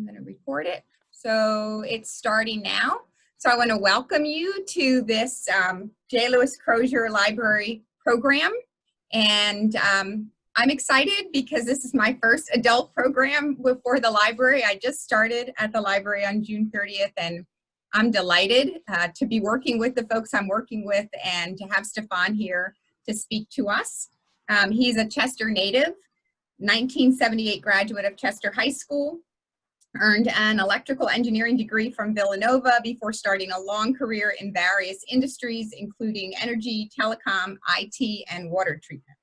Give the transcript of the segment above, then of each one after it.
I'm going to record it. So it's starting now. So I want to welcome you to this J. Lewis Crozer Library program. And I'm excited because this is my first adult program for the library. I just started at the library on June 30th, and I'm delighted to be working with the folks I'm working with and to have Stefan here to speak to us. He's a Chester native, 1978 graduate of Chester High School, earned an electrical engineering degree from Villanova before starting a long career in various industries, including energy, telecom, IT, and water treatment.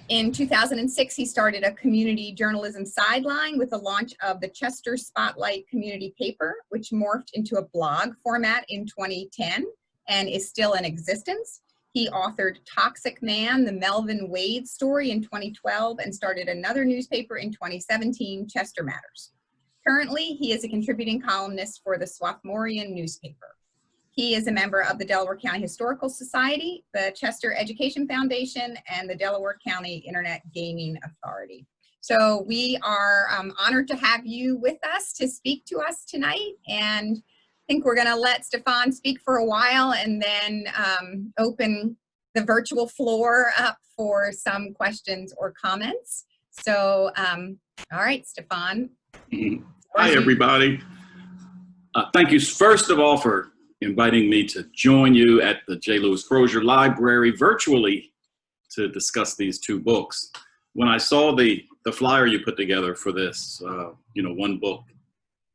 In 2006, he started a community journalism sideline with the launch of the Chester Spotlight community paper, which morphed into a blog format in 2010 and is still in existence. He authored Toxic Man, the Melvin Wade story in 2012 and started another newspaper in 2017, Chester Matters. Currently, he is a contributing columnist for the Swarthmorean newspaper. He is a member of the Delaware County Historical Society, the Chester Education Foundation, and the Delaware County Internet Gaming Authority. So we are honored to have you with us to speak to us tonight. And I think we're going to let Stefan speak for a while and then open the virtual floor up for some questions or comments. So, all right, Stefan. Hi, everybody. Thank you, first of all, for inviting me to join you at the J. Lewis Crozer Library virtually to discuss these two books. When I saw the flyer you put together for this, one book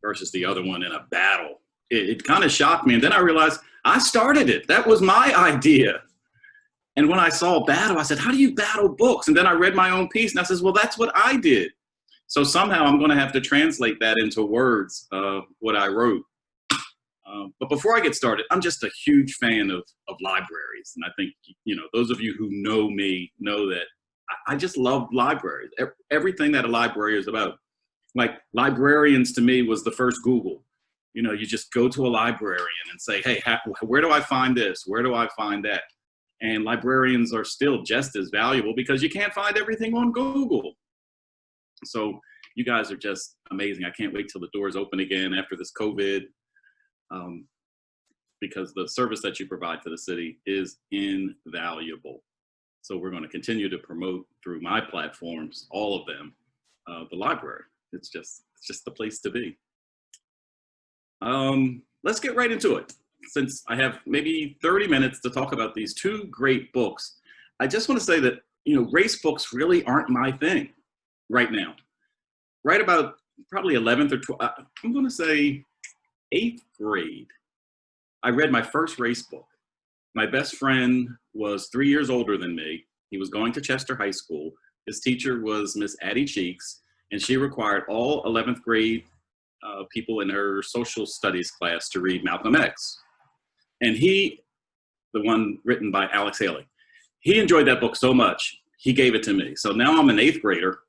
versus the other one in a battle, it kind of shocked me. And then I realized I started it. That was my idea. And when I saw battle, I said, how do you battle books? And then I read my own piece and I said, well, that's what I did. So somehow I'm going to have to translate that into words, what I wrote. But before I get started, I'm just a huge fan of libraries. And I think, those of you who know me know that I just love libraries. Everything that a library is about. Like, librarians to me was the first Google. You just go to a librarian and say, hey, where do I find this? Where do I find that? And librarians are still just as valuable because you can't find everything on Google. So you guys are just amazing. I can't wait till the doors open again after this COVID, because the service that you provide to the city is invaluable. So we're going to continue to promote through my platforms, all of them, the library. It's just the place to be. Let's get right into it. Since I have maybe 30 minutes to talk about these two great books, I just want to say that, race books really aren't my thing right now. Right about probably 11th or 12th, I'm going to say 8th grade, I read my first race book. My best friend was 3 years older than me. He was going to Chester High School. His teacher was Miss Addie Cheeks, and she required all 11th grade people in her social studies class to read Malcolm X. And the one written by Alex Haley, he enjoyed that book so much, he gave it to me. So now I'm an 8th grader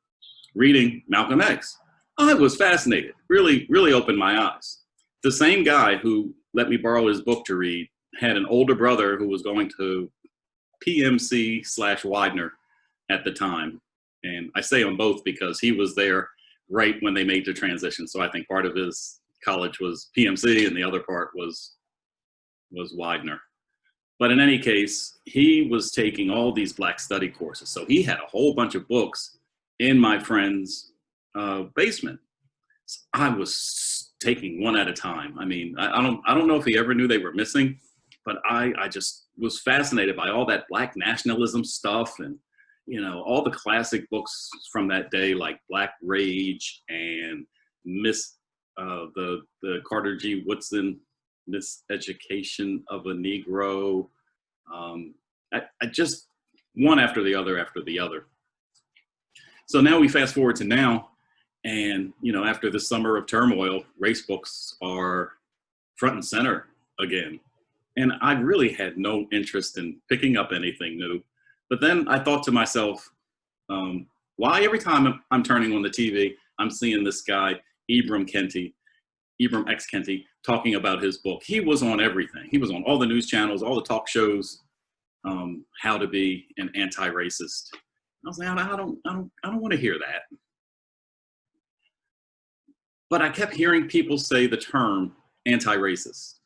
reading Malcolm X. I was fascinated, really, really opened my eyes. The same guy who let me borrow his book to read had an older brother who was going to PMC/Widener at the time. And I say on both because he was there right when they made the transition. So I think part of his college was PMC and the other part was Widener. But in any case, he was taking all these Black study courses. So he had a whole bunch of books in my friend's basement. So I was taking one at a time. I mean, I don't know if he ever knew they were missing, but I just was fascinated by all that Black nationalism stuff and, all the classic books from that day, like Black Rage and the Carter G. Woodson Miseducation of a Negro. I just one after the other. So now we fast forward to now, and after the summer of turmoil, race books are front and center again. And I really had no interest in picking up anything new. But then I thought to myself, why every time I'm turning on the TV, I'm seeing this guy, Ibram X. Kendi, talking about his book. He was on everything. He was on all the news channels, all the talk shows, how to be an anti-racist. I was like, I don't want to hear that. But I kept hearing people say the term anti-racist.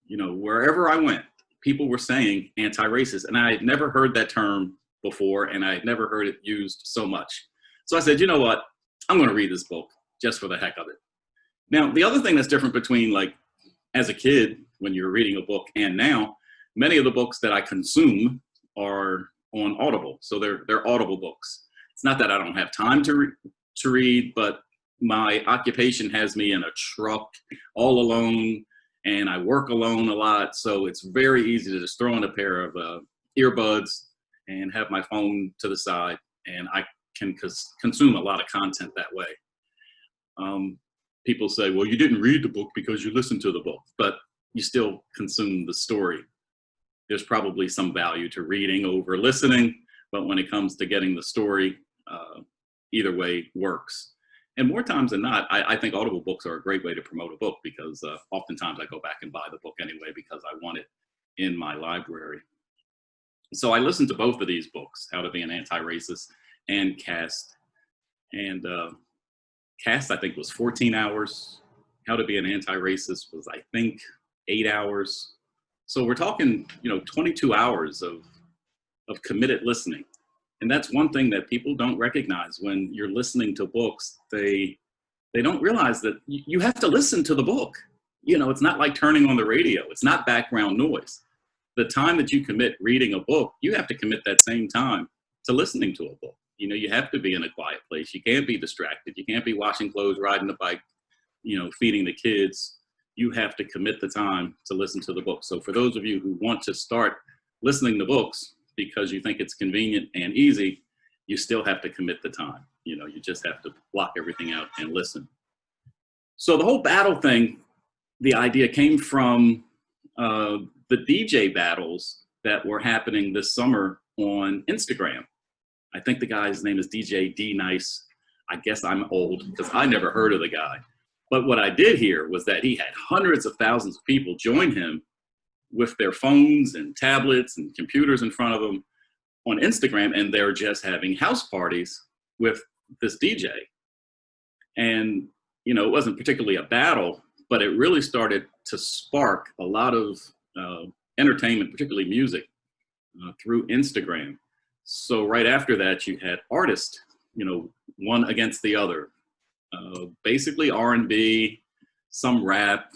You know, wherever I went, people were saying anti-racist, and I had never heard that term before, and I had never heard it used so much. So I said, you know what? I'm going to read this book just for the heck of it. Now, the other thing that's different between, like, as a kid, when you're reading a book, and now, many of the books that I consume are on Audible. So they're Audible books. It's not that I don't have time to read, but my occupation has me in a truck all alone, and I work alone a lot. So it's very easy to just throw in a pair of earbuds and have my phone to the side, and I can consume a lot of content that way. People say, well, you didn't read the book because you listened to the book, but you still consume the story. There's probably some value to reading over listening, but when it comes to getting the story, either way works. And more times than not, I think Audible books are a great way to promote a book, because oftentimes I go back and buy the book anyway because I want it in my library. So I listened to both of these books, How to Be an Anti-Racist and Caste. And Caste, I think, was 14 hours. How to Be an Anti-Racist was, I think, 8 hours. So we're talking, 22 hours of committed listening. And that's one thing that people don't recognize when you're listening to books. They don't realize that you have to listen to the book. It's not like turning on the radio. It's not background noise. The time that you commit reading a book, you have to commit that same time to listening to a book. You have to be in a quiet place. You can't be distracted. You can't be washing clothes, riding the bike, feeding the kids. You have to commit the time to listen to the book. So for those of you who want to start listening to books because you think it's convenient and easy, you still have to commit the time. You just have to block everything out and listen. So the whole battle thing, the idea came from the DJ battles that were happening this summer on Instagram. I think the guy's name is DJ D Nice. I guess I'm old because I never heard of the guy. But what I did hear was that he had hundreds of thousands of people join him with their phones and tablets and computers in front of them on Instagram, and they're just having house parties with this DJ. And, it wasn't particularly a battle, but it really started to spark a lot of entertainment, particularly music, through Instagram. So right after that, you had artists, one against the other. Basically R&B, some rap.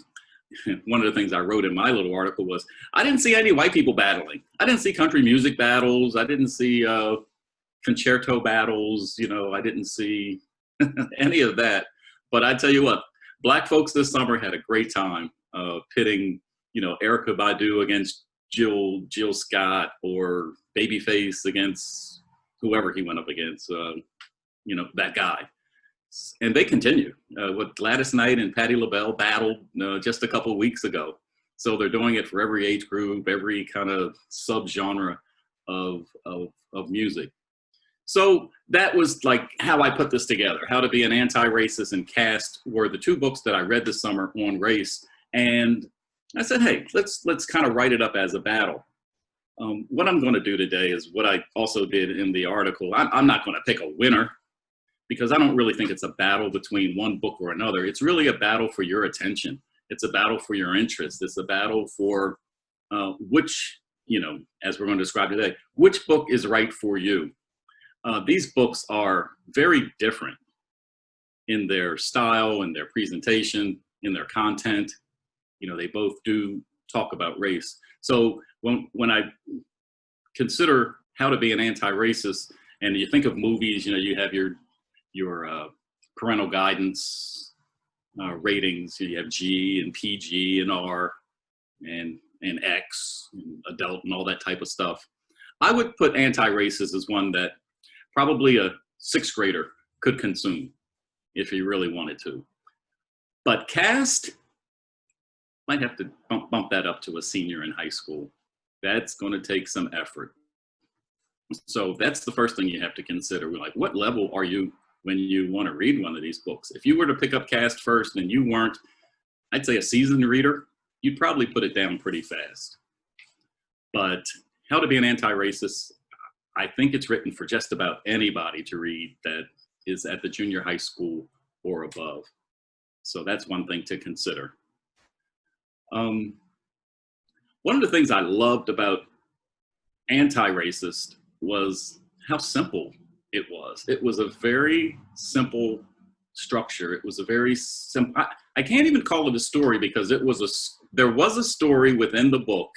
One of the things I wrote in my little article was, I didn't see any white people battling. I didn't see country music battles. I didn't see concerto battles. I didn't see any of that. But I tell you what, Black folks this summer had a great time pitting, Erykah Badu against Jill Scott, or Babyface against whoever he went up against, that guy. And they continue. What Gladys Knight and Patti LaBelle battled just a couple of weeks ago. So they're doing it for every age group, every kind of subgenre of music. So that was like how I put this together. How to Be an Anti-Racist and Caste were the two books that I read this summer on race. And I said, hey, let's kind of write it up as a battle. What I'm going to do today is what I also did in the article. I'm not going to pick a winner, because I don't really think it's a battle between one book or another. It's really a battle for your attention. It's a battle for your interest. It's a battle for which, as we're going to describe today, which book is right for you. These books are very different in their style, in their presentation, in their content. They both do talk about race. So when I consider How to Be an Anti-Racist, and you think of movies, you have your parental guidance ratings. You have G and PG and R and X, and adult, and all that type of stuff. I would put Anti-Racist as one that probably a sixth grader could consume if he really wanted to. But Caste might have to bump that up to a senior in high school. That's going to take some effort. So that's the first thing you have to consider. We're like, what level are you when you want to read one of these books? If you were to pick up Caste first and you weren't, I'd say, a seasoned reader, you'd probably put it down pretty fast. But How to Be an Anti-Racist, I think it's written for just about anybody to read that is at the junior high school or above. So that's one thing to consider. One of the things I loved about Antiracist was how simple it was. It was a very simple structure. It was a very simple, I can't even call it a story because there was a story within the book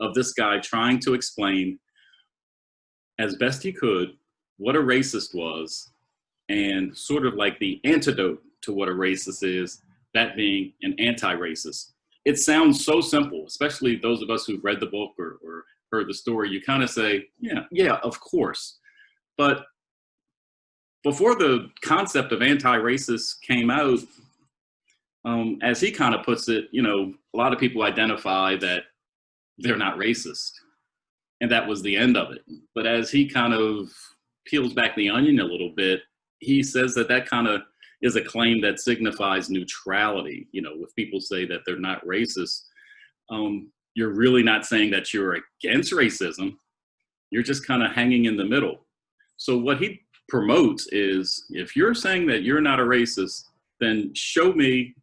of this guy trying to explain as best he could what a racist was and sort of like the antidote to what a racist is, that being an anti-racist. It sounds so simple, especially those of us who've read the book or heard the story. You kind of say, yeah, of course. But before the concept of anti-racist came out, as he kind of puts it, a lot of people identify that they're not racist. And that was the end of it. But as he kind of peels back the onion a little bit, he says that kind of is a claim that signifies neutrality. If people say that they're not racist, you're really not saying that you're against racism. You're just kind of hanging in the middle. So what he promotes is, if you're saying that you're not a racist, then show me,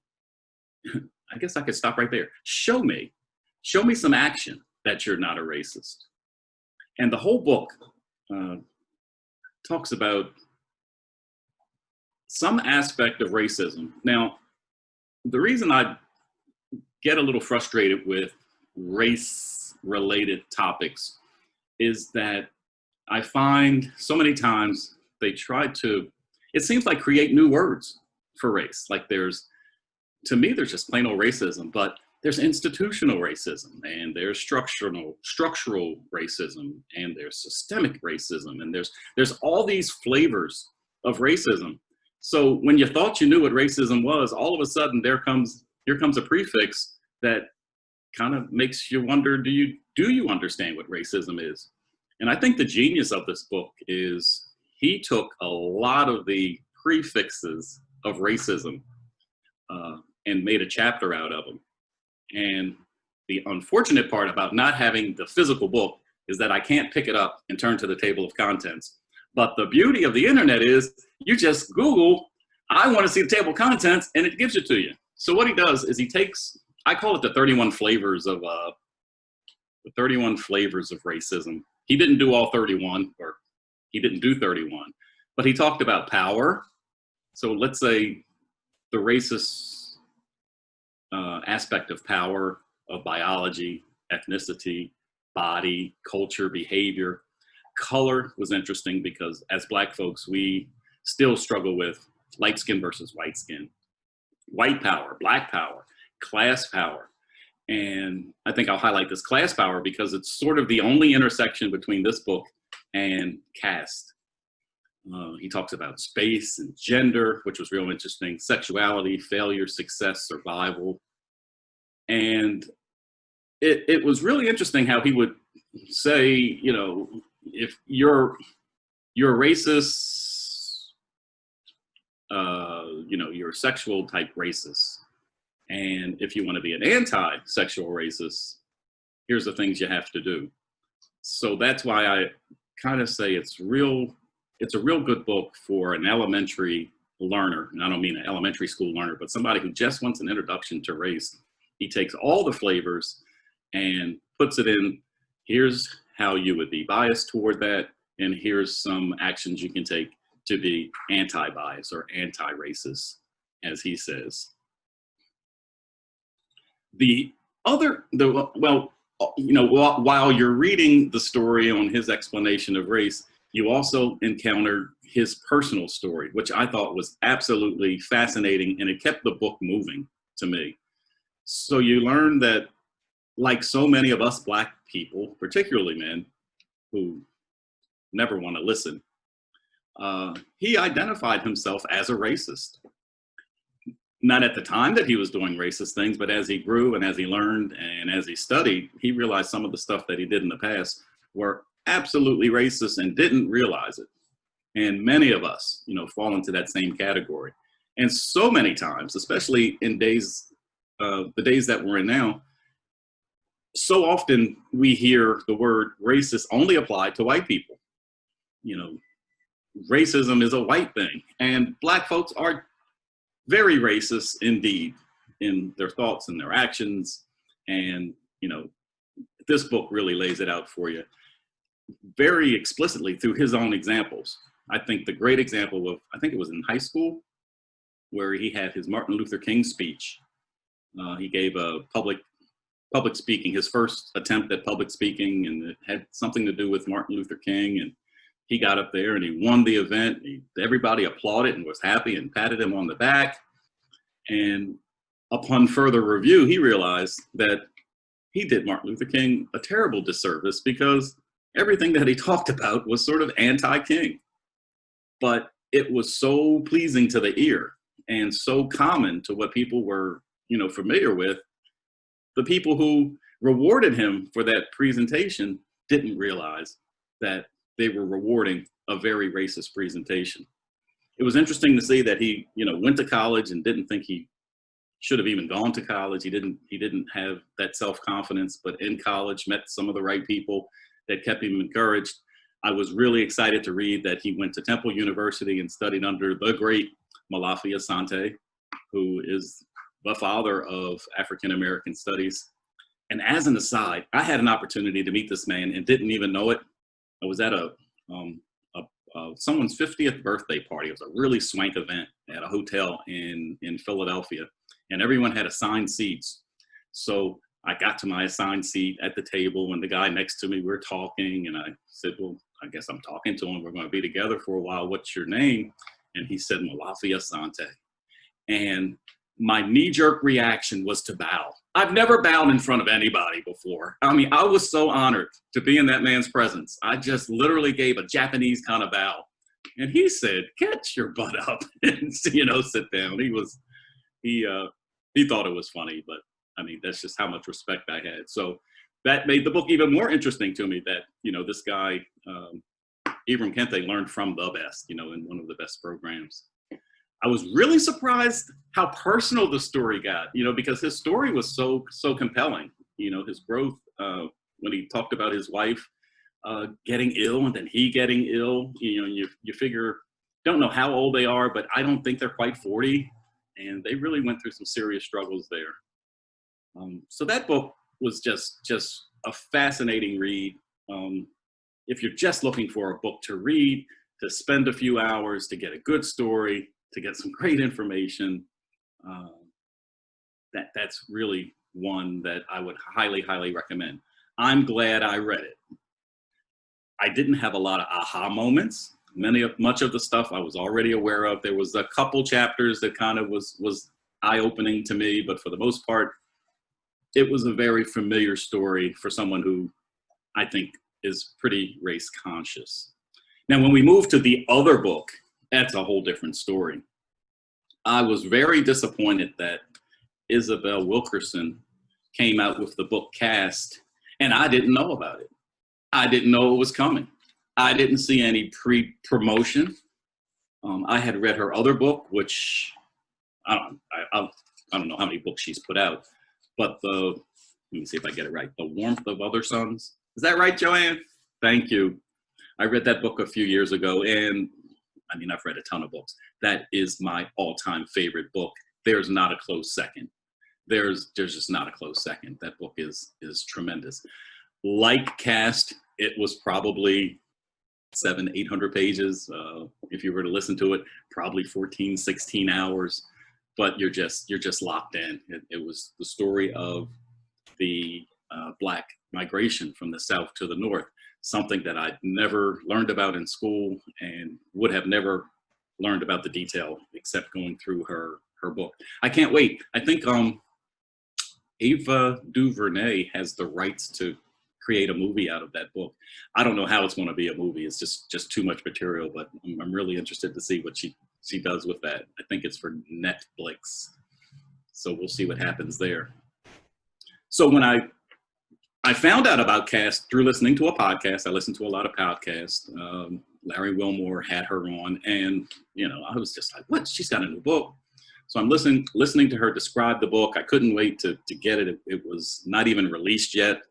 I guess I could stop right there. Show me some action that you're not a racist. And the whole book talks about some aspect of racism. Now, the reason I get a little frustrated with race-related topics is that I find so many times they try to, it seems like, create new words for race. Like to me, there's just plain old racism, but there's institutional racism, and there's structural racism, and there's systemic racism, and there's all these flavors of racism. So when you thought you knew what racism was, all of a sudden here comes a prefix that kind of makes you wonder, do you understand what racism is? And I think the genius of this book is he took a lot of the prefixes of racism and made a chapter out of them. And the unfortunate part about not having the physical book is that I can't pick it up and turn to the table of contents. But the beauty of the internet is you just Google, I want to see the table of contents, and it gives it to you. So what he does is he takes, I call it the 31 flavors of racism. He didn't do all 31, or he didn't do 31, but he talked about power. So let's say the racist aspect of power, of biology, ethnicity, body, culture, behavior. Color was interesting because as Black folks, we still struggle with light skin versus white skin, white power, Black power, class power. And I think I'll highlight this class power because it's sort of the only intersection between this book and caste. He talks about space and gender, which was real interesting, sexuality, failure, success, survival. And it was really interesting how he would say, if you're racist, you're a sexual type racist. And if you want to be an anti-sexual racist, here's the things you have to do. So that's why I kind of say it's a real good book for an elementary learner. And I don't mean an elementary school learner, but somebody who just wants an introduction to race. He takes all the flavors and puts it in, here's how you would be biased toward that, and here's some actions you can take to be anti-bias or anti-racist, as he says. While you're reading the story on his explanation of race, you also encounter his personal story, which I thought was absolutely fascinating, and it kept the book moving to me. So you learn that, like so many of us Black people, particularly men who never want to listen, he identified himself as a racist. Not at the time that he was doing racist things, but as he grew and as he learned and as he studied, he realized some of the stuff that he did in the past were absolutely racist and didn't realize it. And many of us, fall into that same category. And so many times, especially in the days that we're in now, so often we hear the word racist only applied to white people. Racism is a white thing, and Black folks are very racist indeed in their thoughts and their actions. And, you know, this book really lays it out for you very explicitly through his own examples. I think the great example of, I think it was in high school, where he had his Martin Luther King speech. He gave a public speaking, his first attempt at public speaking, and it had something to do with Martin Luther King. And he got up there and he won the event. Everybody applauded and was happy and patted him on the back. And upon further review, he realized that he did Martin Luther King a terrible disservice, because everything that he talked about was sort of anti-King. But it was so pleasing to the ear and so common to what people were, you know, familiar with. The people who rewarded him for that presentation didn't realize that they were rewarding a very racist presentation. It was interesting to see that he, you know, went to college and didn't think he should have even gone to college. He didn't have that self-confidence, but in college met some of the right people that kept him encouraged. I was really excited to read that he went to Temple University and studied under the great Malafi Asante, who is the father of African-American studies. And as an aside, I had an opportunity to meet this man and didn't even know it. I was at someone's 50th birthday party. It was a really swank event at a hotel in Philadelphia, and everyone had assigned seats. So I got to my assigned seat at the table, and the guy next to me, we were talking, and I said, well, I guess I'm talking to him. We're going to be together for a while. What's your name? And he said, Malafi Asante. And my knee-jerk reaction was to bow. I've never bowed in front of anybody before. I mean, I was so honored to be in that man's presence. I just literally gave a Japanese kind of bow. And he said, get your butt up and, you know, sit down. He thought it was funny, but I mean, that's just how much respect I had. So that made the book even more interesting to me, that, you know, this guy, Ibram Kente, learned from the best, you know, in one of the best programs. I was really surprised how personal the story got, you know, because his story was so compelling. You know, his growth, when he talked about his wife getting ill and then he getting ill, you know, you figure, don't know how old they are, but I don't think they're quite 40. And they really went through some serious struggles there. So that book was just a fascinating read. If you're just looking for a book to read, to spend a few hours, to get a good story, to get some great information, that's really one that I would highly, highly recommend. I'm glad I read it. I didn't have a lot of aha moments. Much of the stuff I was already aware of. There was a couple chapters that kind of was eye-opening to me, but for the most part, it was a very familiar story for someone who I think is pretty race conscious. Now, when we move to the other book, that's a whole different story. I was very disappointed that Isabel Wilkerson came out with the book Caste, and I didn't know about it. I didn't know it was coming. I didn't see any pre-promotion. I had read her other book, which I don't know how many books she's put out, but let me see if I get it right. The Warmth of Other Suns. Is that right, Joanne? Thank you. I read that book a few years ago, and I mean, I've read a ton of books. That is my all-time favorite book. There's not a close second. There's just not a close second. That book is tremendous. Like Caste, it was probably 700-800 pages. If you were to listen to it, probably 14-16 hours, but you're just locked in. It was the story of the Black migration from the South to the North, something that I'd never learned about in school and would have never learned about the detail except going through her book. I can't wait. I think Ava DuVernay has the rights to create a movie out of that book. I don't know how it's going to be a movie. It's just too much material, but I'm really interested to see what she does with that. I think it's for Netflix. So we'll see what happens there. So when I found out about Caste through listening to a podcast. I listened to a lot of podcasts. Larry Wilmore had her on, and you know, I was just like, "What? She's got a new book." So I'm listening to her describe the book. I couldn't wait to get it. It was not even released yet,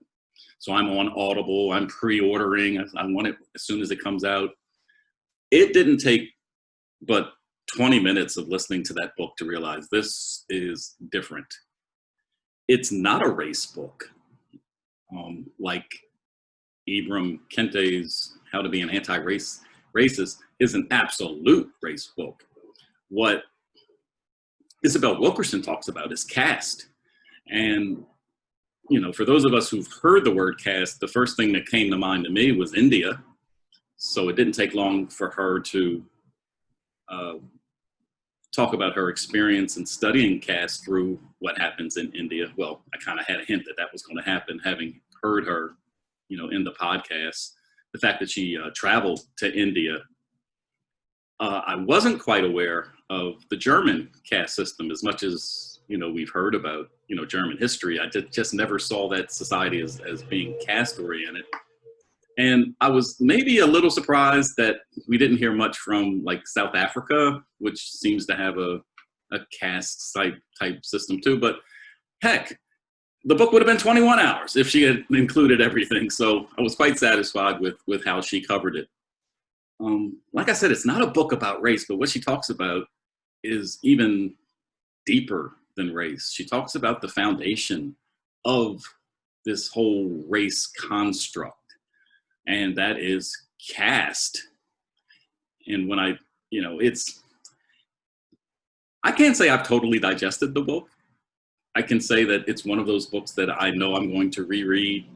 so I'm on Audible. I'm pre-ordering. I want it as soon as it comes out. It didn't take but 20 minutes of listening to that book to realize this is different. It's not a race book. Like Ibram Kente's How to Be an Anti-Racist is an absolute race book. What Isabel Wilkerson talks about is caste. And, you know, for those of us who've heard the word caste, the first thing that came to mind to me was India. So it didn't take long for her to talk about her experience in studying caste through what happens in India. Well, I kind of had a hint that that was going to happen, having heard her, you know, in the podcast. The fact that she traveled to India. I wasn't quite aware of the German caste system as much as, you know, we've heard about, you know, German history. I just never saw that society as being caste oriented. And I was maybe a little surprised that we didn't hear much from like South Africa, which seems to have a caste type system too. But heck, the book would have been 21 hours if she had included everything. So I was quite satisfied with how she covered it. Like I said, it's not a book about race, but what she talks about is even deeper than race. She talks about the foundation of this whole race construct, and that is caste. And when I can't say I've totally digested the book. I can say that it's one of those books that I know I'm going to reread,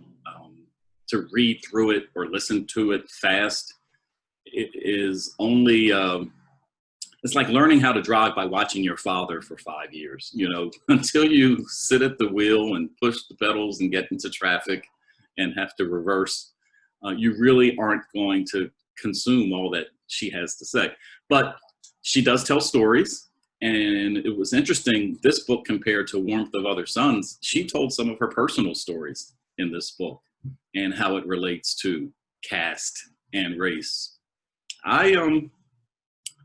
to read through it or listen to it fast. It is only, it's like learning how to drive by watching your father for 5 years, you know, until you sit at the wheel and push the pedals and get into traffic and have to reverse. You really aren't going to consume all that she has to say. But she does tell stories. And it was interesting, this book compared to Warmth of Other Suns, she told some of her personal stories in this book and how it relates to caste and race. I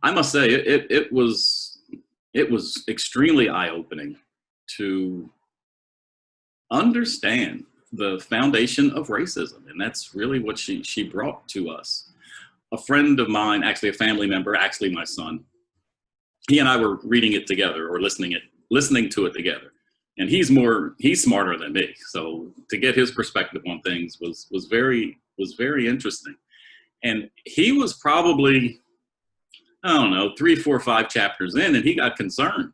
must say it was extremely eye-opening to understand the foundation of racism, and that's really what she brought to us. A friend of mine, actually a family member, actually my son, he and I were reading it together or listening to it together, and he's smarter than me, so to get his perspective on things was very interesting. And he was probably, I don't know, 3, 4, 5 chapters in, and he got concerned.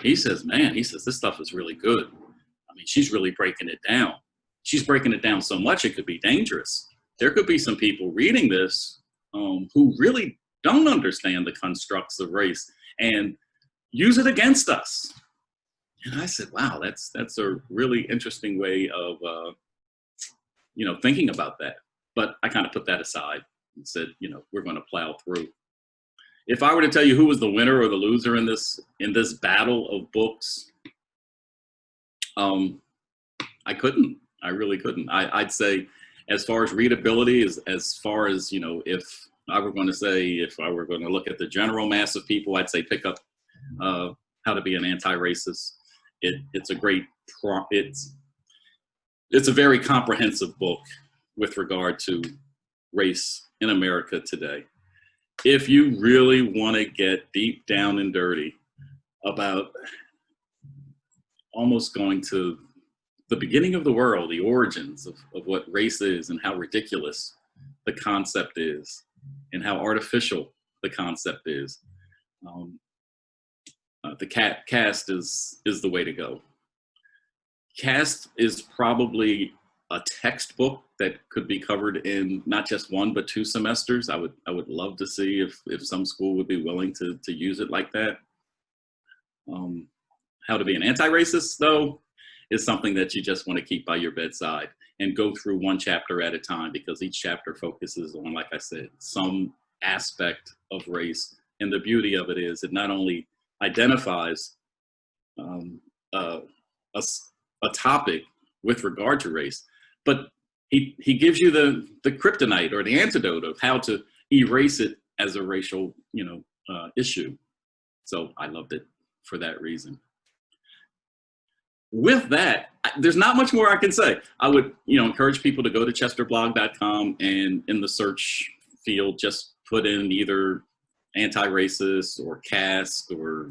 He says, this stuff is really good. I mean, she's really breaking it down. She's breaking it down so much it could be dangerous. There could be some people reading this who really don't understand the constructs of race and use it against us. And I said, wow, that's a really interesting way of thinking about that. But I kind of put that aside and said, we're going to plow through. If I were to tell you who was the winner or the loser in this battle of books, I couldn't. I really couldn't. I'd say, as far as readability, as far as if I were going to look at the general mass of people, I'd say pick up How to Be an Anti-Racist. It's a great. It's a very comprehensive book with regard to race in America today. If you really want to get deep down and dirty about almost going to the beginning of the world, the origins of what race is and how ridiculous the concept is and how artificial the concept is, the Caste is the way to go. Caste is probably a textbook that could be covered in not just 1 but 2 semesters. I would love to see if some school would be willing to use it like that. How to Be an Anti-Racist, though, is something that you just want to keep by your bedside and go through 1 chapter at a time, because each chapter focuses on, like I said, some aspect of race. And the beauty of it is it not only identifies a topic with regard to race, but he gives you the kryptonite or the antidote of how to erase it as a racial issue. So I loved it for that reason. With that, there's not much more I can say. I would encourage people to go to chesterblog.com and in the search field just put in either Antiracist or Caste or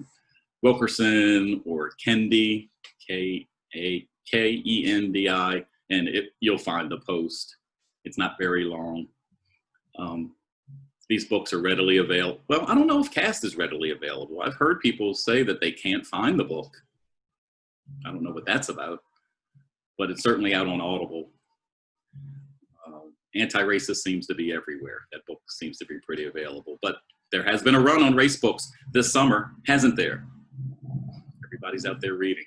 Wilkerson or Kendi, Kendi, and you'll find the post. It's not very long. These books are readily available. Well, I don't know if Caste is readily available. I've heard people say that they can't find the book. I don't know what that's about, but it's certainly out on Audible. Antiracist seems to be everywhere. That book seems to be pretty available, but there has been a run on race books this summer, hasn't there? Everybody's out there reading.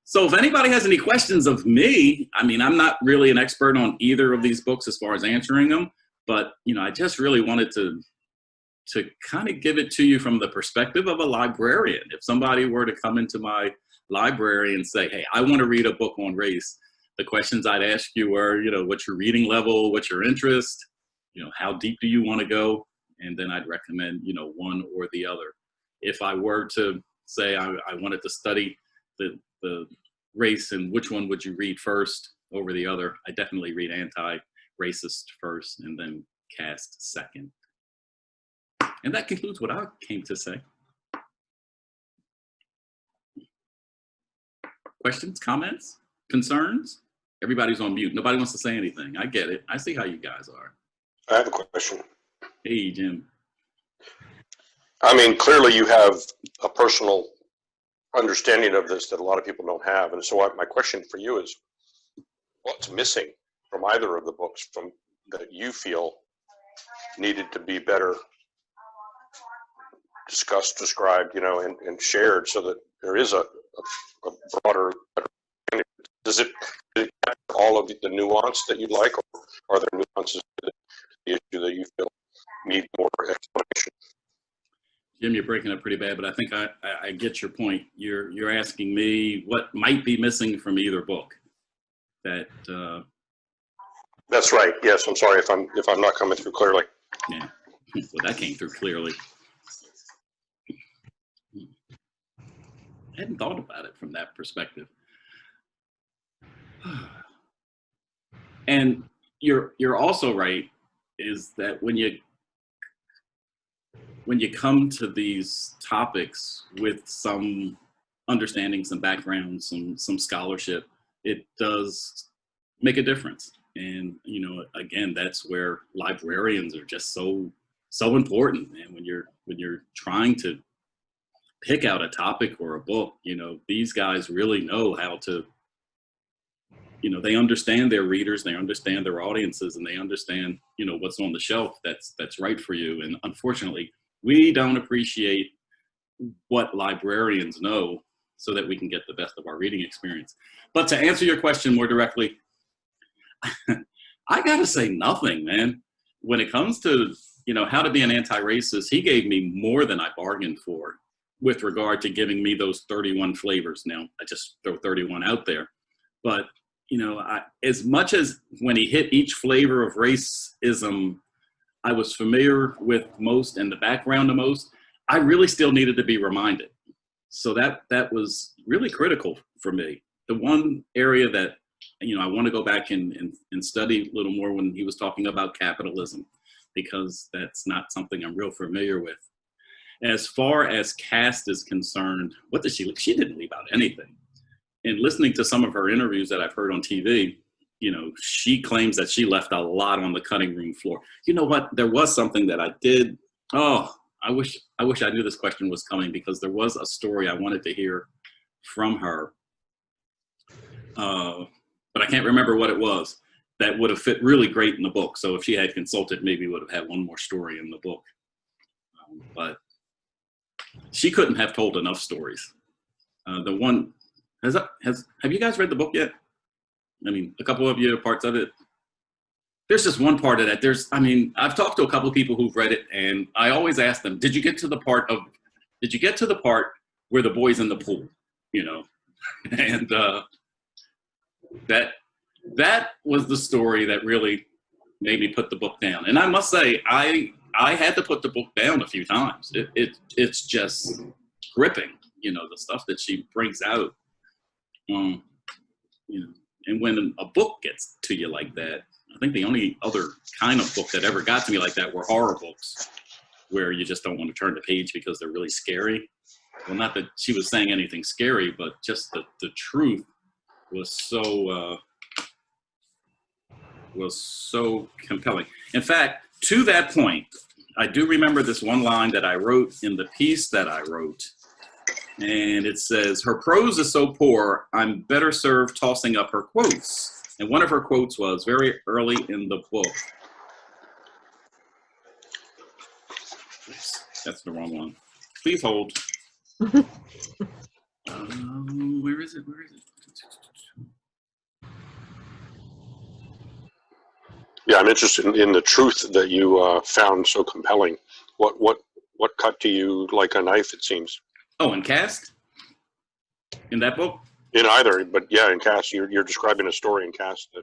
So if anybody has any questions of me, I mean, I'm not really an expert on either of these books as far as answering them, but I just really wanted to kind of give it to you from the perspective of a librarian. If somebody were to come into my library and say, hey, I want to read a book on race, the questions I'd ask you were, what's your reading level, what's your interest, how deep do you want to go? And then I'd recommend, one or the other. If I were to say I wanted to study the race and which one would you read first over the other, I definitely read Antiracist first and then Caste second. And that concludes what I came to say. Questions, comments, concerns? Everybody's on mute. Nobody wants to say anything. I get it. I see how you guys are. I have a question. Hey, Jim. I mean, clearly you have a personal understanding of this that a lot of people don't have. And so my question for you is, what's missing from either of the books that you feel needed to be better discussed, described, and shared so that there is a broader, does it capture all of the nuance that you'd like, or are there nuances to the issue that you feel need more explanation? Jim, you're breaking up pretty bad, but I think I get your point. You're asking me what might be missing from either book. That's right. Yes, I'm sorry if I'm not coming through clearly. Yeah, well, that came through clearly. I hadn't thought about it from that perspective. And you're also right, is that when you come to these topics with some understanding, some background, some scholarship, it does make a difference. And again, that's where librarians are just so important. And when you're trying to pick out a topic or a book, these guys really know how to, they understand their readers, they understand their audiences, and they understand, what's on the shelf that's right for you. And unfortunately, we don't appreciate what librarians know so that we can get the best of our reading experience. But to answer your question more directly, I gotta say nothing, man. When it comes to, how to be an anti-racist, he gave me more than I bargained for with regard to giving me those 31 flavors. Now, I just throw 31 out there. But, as much as when he hit each flavor of racism, I was familiar with most and the background of most, I really still needed to be reminded. So that was really critical for me. The one area that, I want to go back and study a little more when he was talking about capitalism, because that's not something I'm real familiar with. As far as Caste is concerned, what did she leave? She didn't leave out anything. And listening to some of her interviews that I've heard on TV, she claims that she left a lot on the cutting room floor. You know what? There was something that I did. Oh, I wish I knew this question was coming, because there was a story I wanted to hear from her. But I can't remember what it was that would have fit really great in the book. So if she had consulted, maybe would have had one more story in the book. But she couldn't have told enough stories. The one, have you guys read the book yet? I mean, a couple of you, parts of it. There's just one part of that. I've talked to a couple of people who've read it, and I always ask them, did you get to the part where the boy's in the pool, And that was the story that really made me put the book down. And I must say, I had to put the book down a few times. It's just gripping, the stuff that she brings out. And when a book gets to you like that, I think the only other kind of book that ever got to me like that were horror books. where you just don't want to turn the page because they're really scary. Well, not that she was saying anything scary, but just the truth was so compelling. In fact, to that point, I do remember this one line that I wrote in the piece that I wrote. And it says, her prose is so poor, I'm better served tossing up her quotes. And one of her quotes was very early in the book. Oops, that's the wrong one. Please hold. Where is it? Where is it? Yeah, I'm interested in the truth that you found so compelling. What cut to you like a knife, it seems? Oh, in Caste? In that book? In either, but yeah, in Caste, you're describing a story in Caste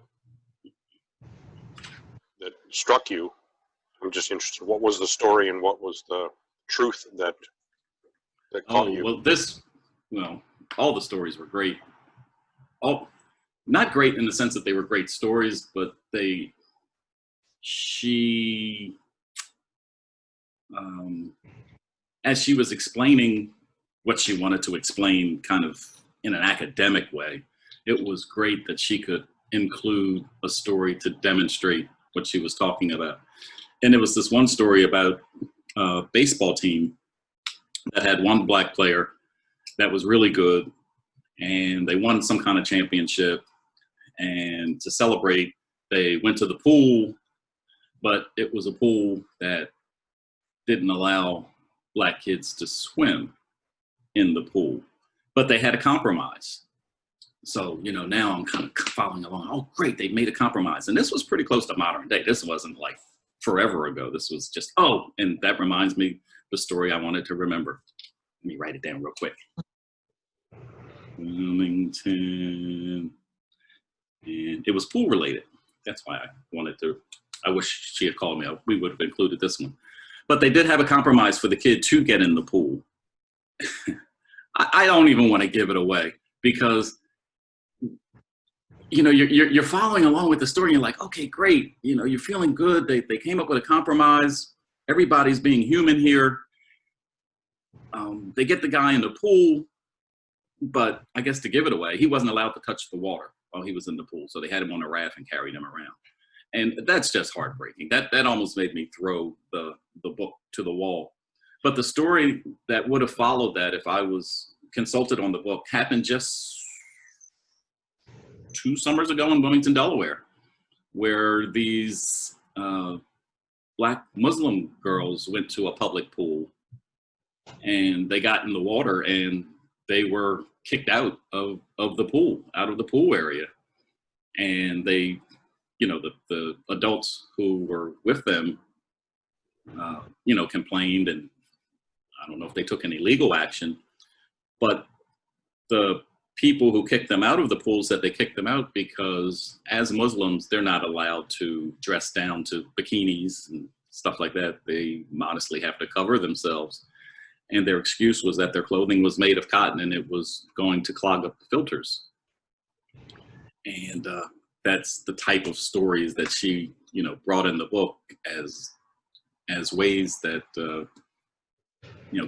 that struck you. I'm just interested. What was the story and what was the truth that caught you? Well, all the stories were great. All, not great in the sense that they were great stories, but as she was explaining what she wanted to explain kind of in an academic way, it was great that she could include a story to demonstrate what she was talking about. And it was this one story about a baseball team that had one black player that was really good, and they won some kind of championship. And to celebrate, they went to the pool, but it was a pool that didn't allow black kids to swim in the pool, but they had a compromise. So, now I'm kind of following along. Oh, great, they made a compromise. And this was pretty close to modern day. This wasn't like forever ago. This was just, and that reminds me the story I wanted to remember. Let me write it down real quick. Wilmington. And it was pool related. That's why I wish she had called me. We would have included this one. But they did have a compromise for the kid to get in the pool. I don't even want to give it away because, you're following along with the story. And you're like, okay, great. You're feeling good. They came up with a compromise. Everybody's being human here. They get the guy in the pool, but I guess to give it away, he wasn't allowed to touch the water while he was in the pool. So they had him on a raft and carried him around. And that's just heartbreaking. That almost made me throw the book to the wall. But the story that would have followed that, if I was consulted on the book, happened just 2 summers ago in Wilmington, Delaware, where these black Muslim girls went to a public pool and they got in the water and they were kicked out of the pool, out of the pool area. And they, the adults who were with them, complained, and I don't know if they took any legal action, but the people who kicked them out of the pool said they kicked them out because as Muslims, they're not allowed to dress down to bikinis and stuff like that. They modestly have to cover themselves. And their excuse was that their clothing was made of cotton and it was going to clog up the filters. And that's the type of stories that she, brought in the book as ways that,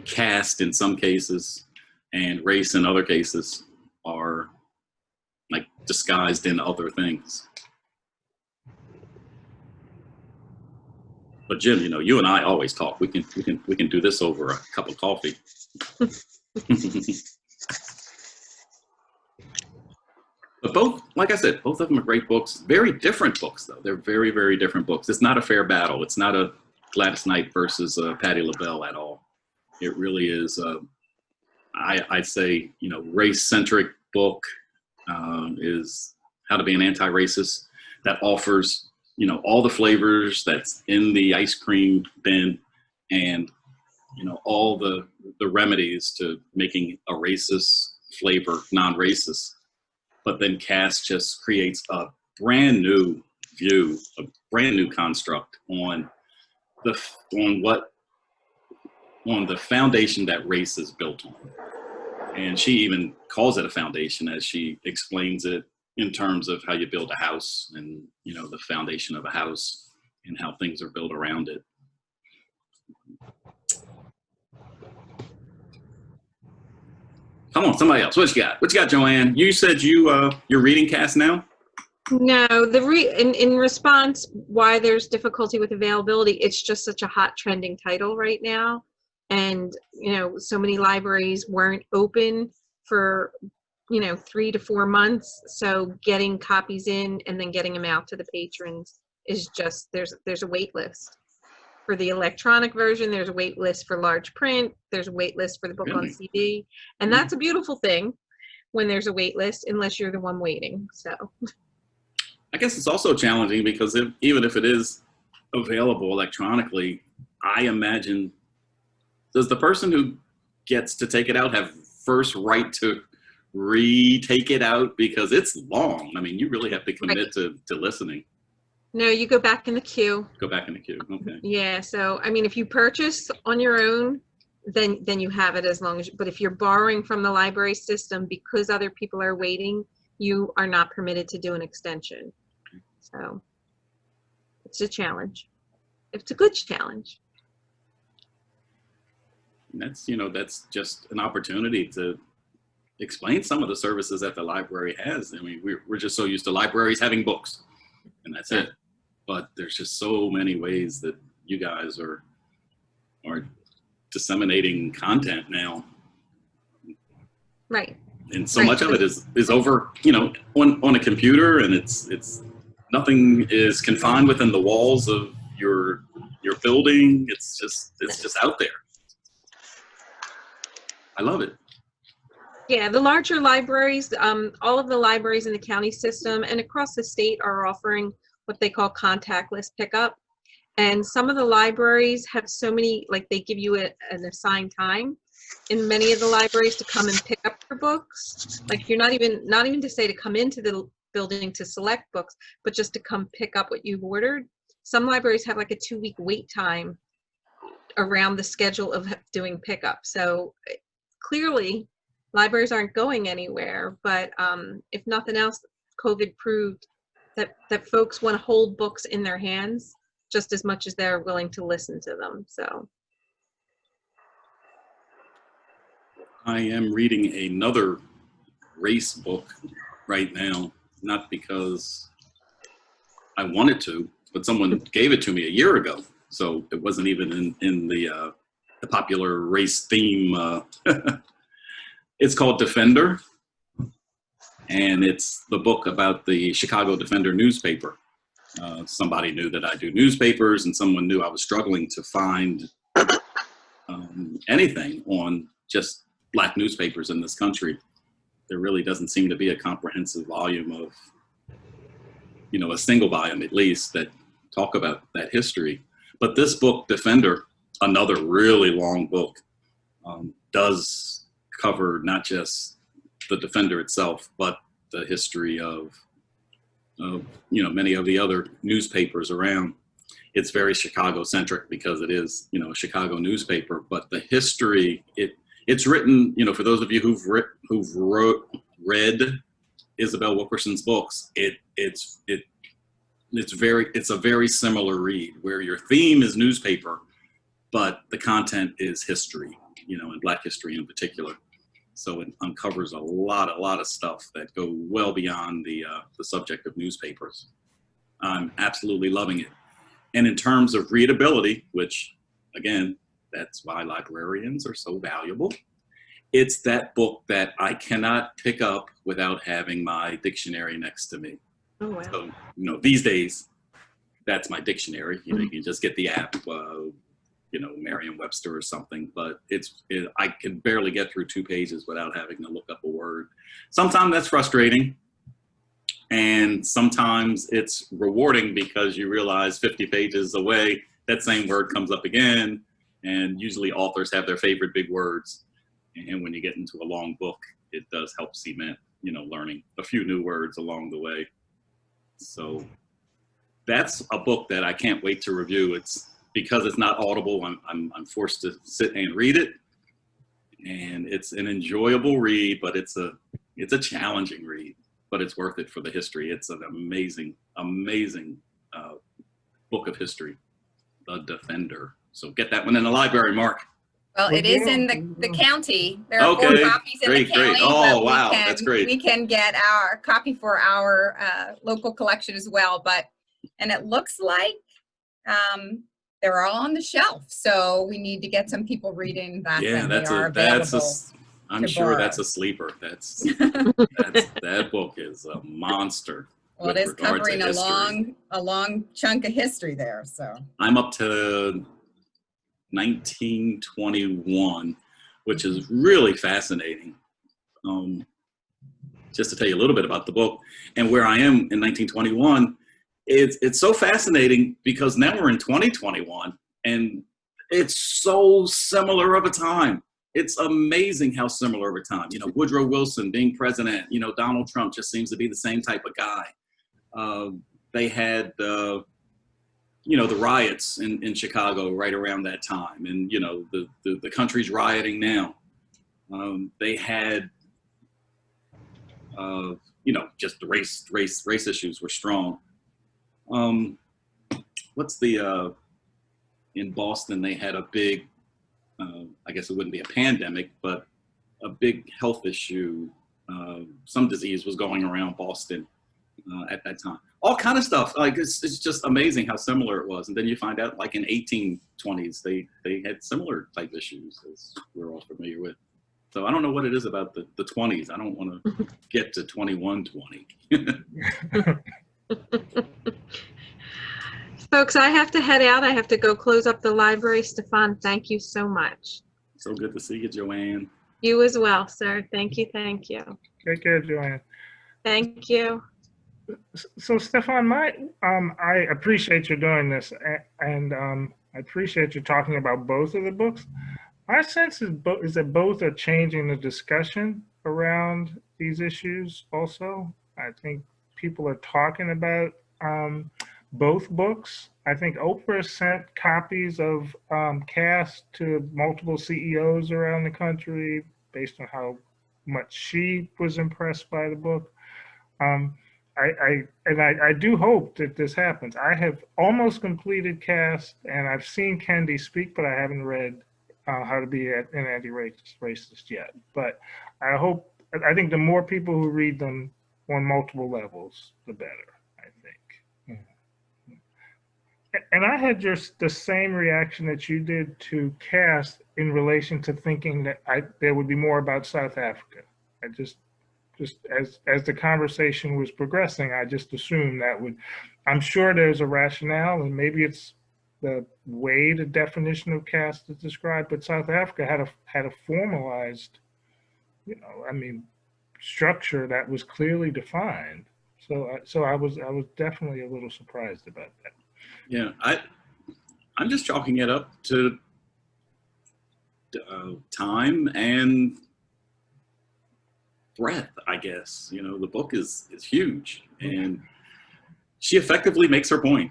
caste in some cases and race in other cases are like disguised in other things. But Jim, you and I always talk. We can do this over a cup of coffee. But both, like I said, both of them are great books. Very different books, though. They're very, very different books. It's not a fair battle. It's not a Gladys Knight versus Patti LaBelle at all. It really is, I'd say, race-centric book is How to Be an Anti-Racist that offers, all the flavors that's in the ice cream bin and, all the remedies to making a racist flavor non-racist. But then Caste just creates a brand new view, a brand new construct on the foundation that race is built on. And she even calls it a foundation as she explains it in terms of how you build a house and, the foundation of a house and how things are built around it. Come on, somebody else. What you got? What you got, Joanne? You said you're reading Caste now? No, in response why there's difficulty with availability, it's just such a hot trending title right now. And, so many libraries weren't open for, 3 to 4 months. So getting copies in and then getting them out to the patrons is just, there's a wait list. For the electronic version, there's a wait list for large print. There's a wait list for the book on CD. And that's a beautiful thing when there's a wait list, unless you're the one waiting, so. I guess it's also challenging because even if it is available electronically, I imagine, does the person who gets to take it out have first right to retake it out? Because it's long. I mean, you really have to commit to listening. No, you go back in the queue. Go back in the queue, okay. Yeah, so, I mean, if you purchase on your own, then you have it as long as, but if you're borrowing from the library system because other people are waiting, you are not permitted to do an extension. So it's a challenge. It's a good challenge. That's, that's just an opportunity to explain some of the services that the library has. I mean, we're just so used to libraries having books, and that's it. But there's just so many ways that you guys are disseminating content now. Right. And so much of it is over, on a computer, and it's nothing is confined within the walls of your building. It's just out there. I love it. Yeah, the larger libraries, all of the libraries in the county system and across the state are offering what they call contactless pickup. And some of the libraries have so many, like they give you an assigned time in many of the libraries to come and pick up your books. Like you're not even to say to come into the building to select books, but just to come pick up what you've ordered. Some libraries have like a 2-week wait time around the schedule of doing pickup. So clearly libraries aren't going anywhere, but if nothing else, COVID proved that folks want to hold books in their hands just as much as they're willing to listen to them. So I am reading another race book right now, not because I wanted to, but someone gave it to me a year ago. So it wasn't even in the popular race theme. It's called Defender, and it's the book about the Chicago Defender newspaper. Somebody knew that I do newspapers, and someone knew I was struggling to find anything on just Black newspapers in this country. There really doesn't seem to be a comprehensive volume of, a single volume at least, that talk about that history. But this book, Defender, another really long book, does cover not just the Defender itself, but the history of many of the other newspapers around. It's very Chicago-centric because it is, a Chicago newspaper. But the history, it's written, for those of you who've read Isabel Wilkerson's books, it's a very similar read where your theme is newspaper, but the content is history, and Black history in particular. So it uncovers a lot of stuff that go well beyond the subject of newspapers. I'm absolutely loving it. And in terms of readability, which again, that's why librarians are so valuable. It's that book that I cannot pick up without having my dictionary next to me. oh wow. So, these days, that's my dictionary. You can just get the app, Merriam-Webster or something, but I can barely get through 2 pages without having to look up a word. Sometimes that's frustrating, and sometimes it's rewarding because you realize 50 pages away, that same word comes up again, and usually authors have their favorite big words. And when you get into a long book, it does help cement, learning a few new words along the way. So that's a book that I can't wait to review. It's because it's not audible, I'm forced to sit and read it. And it's an enjoyable read, but it's a challenging read, but it's worth it for the history. It's an amazing book of history, The Defender. So get that one in the library, Mark. Well, Well, it is yeah, in the county. There are 4 Okay, copies in great, the great. county, Oh, but wow, that's great. we can get our copy for our local collection as well. And it looks like they're all on the shelf, so we need to get some people reading that Yeah, when they are available. I'm to sure borrow. that's a sleeper. That book is a monster. Well, it with is regard to covering history. a long chunk of history there. So I'm up to 1921, which is really fascinating. Just to tell you a little bit about the book and where I am in 1921, it's so fascinating because now we're in 2021 and it's so similar of a time. It's amazing how similar of a time. You know, Woodrow Wilson being president, you know, Donald Trump just seems to be the same type of guy. They had, you know, the riots in Chicago right around that time. And, you know, the country's rioting now. They had, you know, just the race issues were strong. What's the, in Boston, they had a big, I guess it wouldn't be a pandemic, but a big health issue. Some disease was going around Boston at that time. All kind of stuff. Like it's just amazing how similar it was. And then you find out, like in 1820s, they had similar type issues as we're all familiar with. So I don't know what it is about the 20s. I don't want to get to 2120. Folks, I have to head out. I have to go close up the library. Stefan, thank you so much. So good to see you, Joanne. You as well, sir. Thank you. Thank you. Take care, Joanne. Thank you. So Stefan, I appreciate you doing this, and I appreciate you talking about both of the books. My sense is that both are changing the discussion around these issues also. I think people are talking about both books. I think Oprah sent copies of Caste to multiple CEOs around the country based on how much she was impressed by the book. I do hope that this happens. I have almost completed Caste, and I've seen Kendi speak, but I haven't read How to Be an Anti-Racist yet. But I think the more people who read them on multiple levels, the better, I think. And I had just the same reaction that you did to Caste in relation to thinking that there would be more about South Africa. I just as the conversation was progressing, I just assumed that I'm sure there's a rationale, and maybe it's the way the definition of caste is described, but South Africa had a formalized, you know, I mean, structure that was clearly defined. So I was definitely a little surprised about that. Yeah, I'm just chalking it up to time and breadth, I guess. You know, the book is huge, and she effectively makes her point.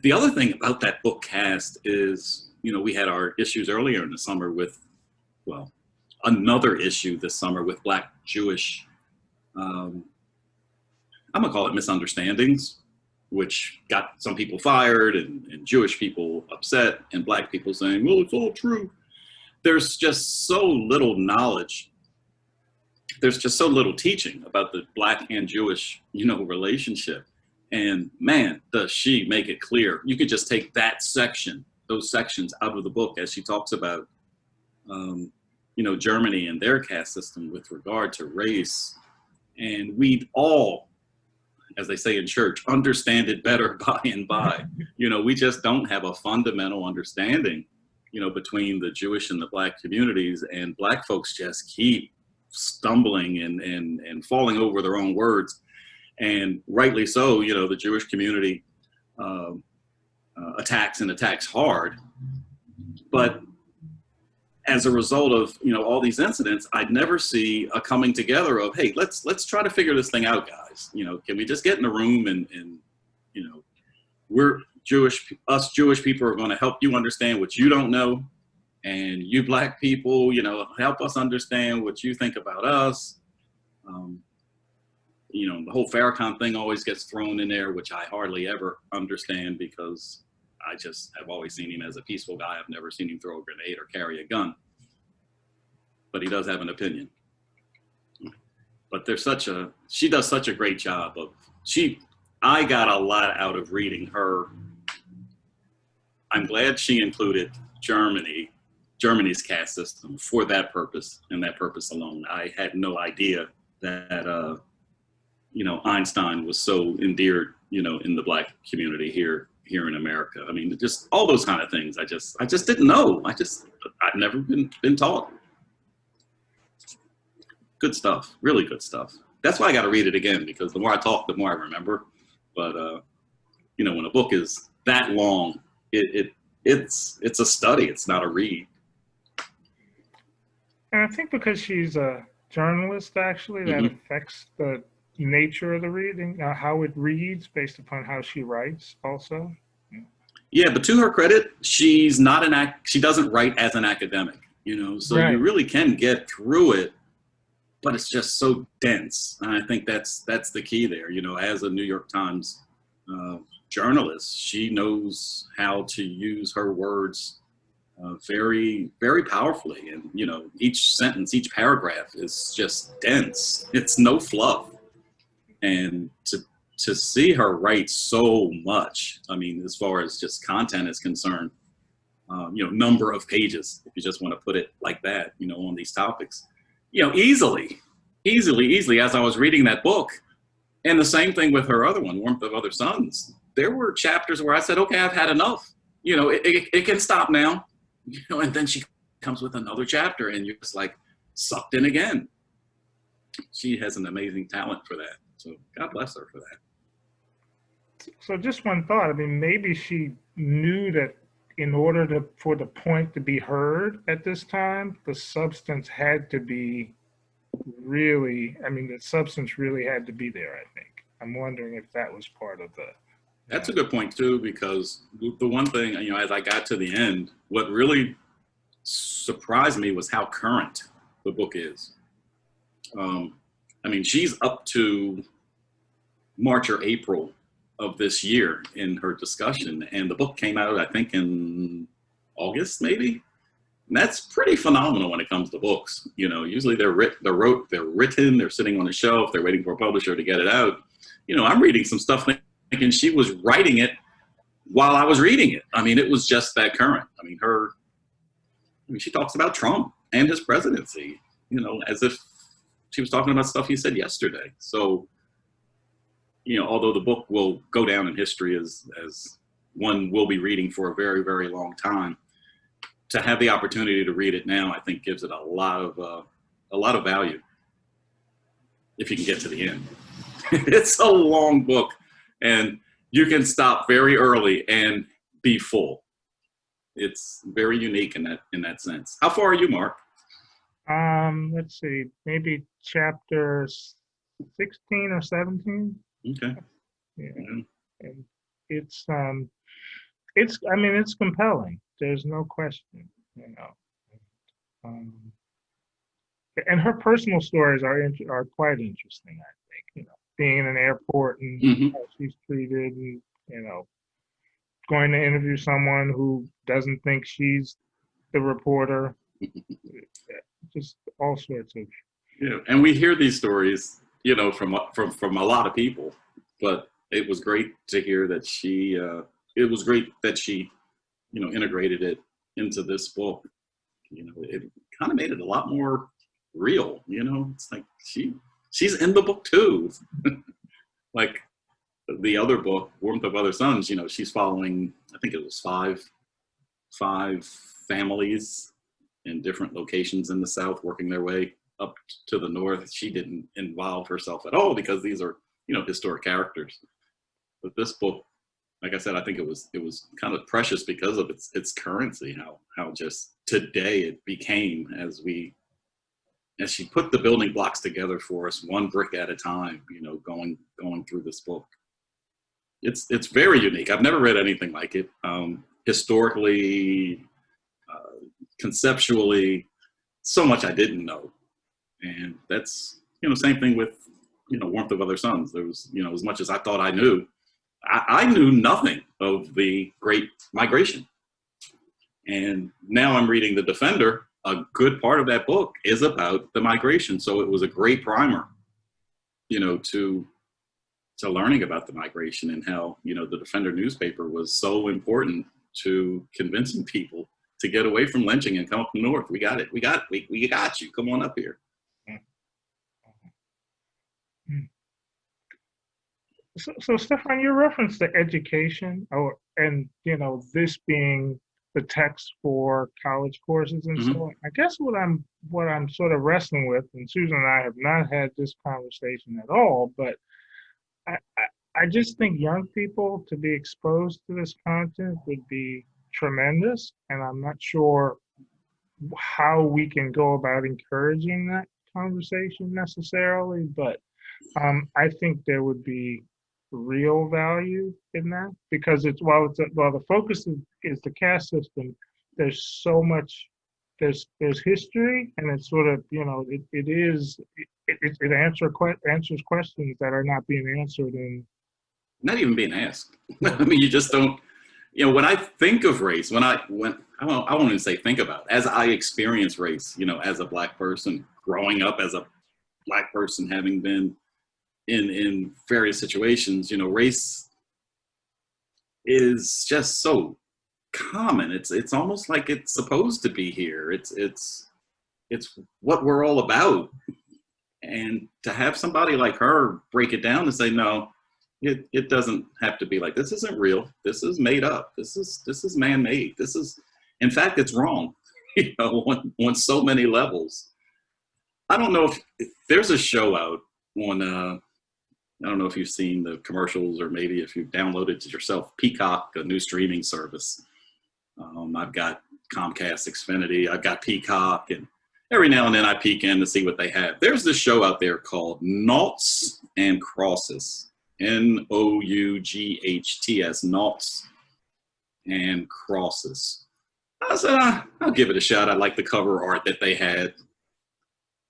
The other thing about that book, Caste, is, you know, we had our issues earlier in the summer with, well, another issue this summer with Black Jewish, I'm gonna call it misunderstandings, which got some people fired and Jewish people upset and Black people saying, well, it's all true. There's just so little knowledge. There's just so little teaching about the Black and Jewish, you know, relationship. And man, does she make it clear. You could just take that section, those sections out of the book as she talks about, you know, Germany and their caste system with regard to race. And we'd all, as they say in church, understand it better by and by. You know, we just don't have a fundamental understanding, you know, between the Jewish and the Black communities, and Black folks just keep stumbling and falling over their own words, and rightly so. You know, the Jewish community attacks hard, but as a result of, you know, all these incidents, I'd never see a coming together of, hey, let's try to figure this thing out, guys. You know, can we just get in a room and you know, we're Jewish, us Jewish people are going to help you understand what you don't know. And you Black people, you know, help us understand what you think about us. You know, the whole Farrakhan thing always gets thrown in there, which I hardly ever understand because I just have always seen him as a peaceful guy. I've never seen him throw a grenade or carry a gun, but he does have an opinion. But she does such a great job of, I got a lot out of reading her. I'm glad she included Germany's caste system for that purpose and that purpose alone. I had no idea that, Einstein was so endeared, in the Black community here in America. I mean, just all those kind of things. I just didn't know. I've never been taught. Good stuff, really good stuff. That's why I got to read it again, because the more I talk, the more I remember. But when a book is that long, it's a study. It's not a read. And I think because she's a journalist, actually, that affects the nature of the reading, how it reads based upon how she writes also. Yeah, but to her credit, she's not she doesn't write as an academic, so Right. You really can get through it, but it's just so dense. And I think that's the key there. As a New York Times journalist, she knows how to use her words very, very powerfully. And, each sentence, each paragraph is just dense. It's no fluff. And to see her write so much, I mean, as far as just content is concerned, number of pages, if you just want to put it like that, on these topics, easily, as I was reading that book. And the same thing with her other one, Warmth of Other Suns. There were chapters where I said, okay, I've had enough. It can stop now. And then she comes with another chapter and you're just like sucked in again. She has an amazing talent for that. So God bless her for that. So just one thought, I mean, maybe she knew that in order for the point to be heard at this time, the substance had to be the substance really had to be there, I think. I'm wondering if that was part of the... That's a good point too, because the one thing, as I got to the end, what really surprised me was how current the book is. She's up to March or April of this year in her discussion, and the book came out, I think, in August, maybe. And that's pretty phenomenal when it comes to books. Usually they're written, they're sitting on a shelf, they're waiting for a publisher to get it out. I'm reading some stuff thinking she was writing it while I was reading it. It was just that current. She talks about Trump and his presidency, as if she was talking about stuff he said yesterday. So, although the book will go down in history as one will be reading for a very, very long time, to have the opportunity to read it now, I think gives it a lot of value if you can get to the end. It's a long book, and you can stop very early and be full. It's very unique in that sense. How far are you, Mark? Let's see, maybe chapter 16 or 17. Okay. Yeah. And it's compelling. There's no question, and her personal stories are quite interesting, I think, being in an airport and how she's treated, and, going to interview someone who doesn't think she's the reporter, just all sorts of. Yeah, and we hear these stories, from a lot of people, but it was great to hear that she integrated it into this book. It kind of made it a lot more real. It's like she's in the book too. Like the other book, Warmth of Other Suns, she's following, I think it was five families in different locations in the South, working their way up to the North. She didn't involve herself at all because these are, historic characters. But this book, like I said, I think it was kind of precious because of its currency, how just today it became as she put the building blocks together for us, one brick at a time, going through this book. It's very unique. I've never read anything like it. Historically, conceptually, so much I didn't know. And that's, same thing with, Warmth of Other Suns. There was, as much as I thought I knew, I knew nothing of the Great Migration. And now I'm reading The Defender. A good part of that book is about the migration. So it was a great primer, to learning about the migration and how, the Defender newspaper was so important to convincing people to get away from lynching and come up north. We got it. We got you. Come on up here. So Stefan, you referenced the education, and this being the text for college courses and so on. I guess what I'm sort of wrestling with, and Susan and I have not had this conversation at all, but I just think young people to be exposed to this content would be tremendous, and I'm not sure how we can go about encouraging that conversation necessarily, but I think there would be real value in that, because while the focus is the caste system, there's so much, there's history, and it's sort of, it answers questions that are not being answered not even being asked. I mean, you just don't, when I think of race, I won't even say think about it, as I experience race, as a Black person, growing up as a Black person, having been in various situations, race is just so common. It's almost like it's supposed to be here. It's what we're all about. And to have somebody like her break it down and say, no, it doesn't have to be like this. Isn't real. This is made up. This is man-made. In fact, it's wrong, on so many levels. I don't know if there's a show out on, I don't know if you've seen the commercials, or maybe if you've downloaded it yourself, Peacock, a new streaming service. I've got Comcast Xfinity, I've got Peacock, and every now and then I peek in to see what they have. There's this show out there called Noughts and Crosses, Noughts, Noughts and Crosses. I said, I'll give it a shot. I like the cover art that they had.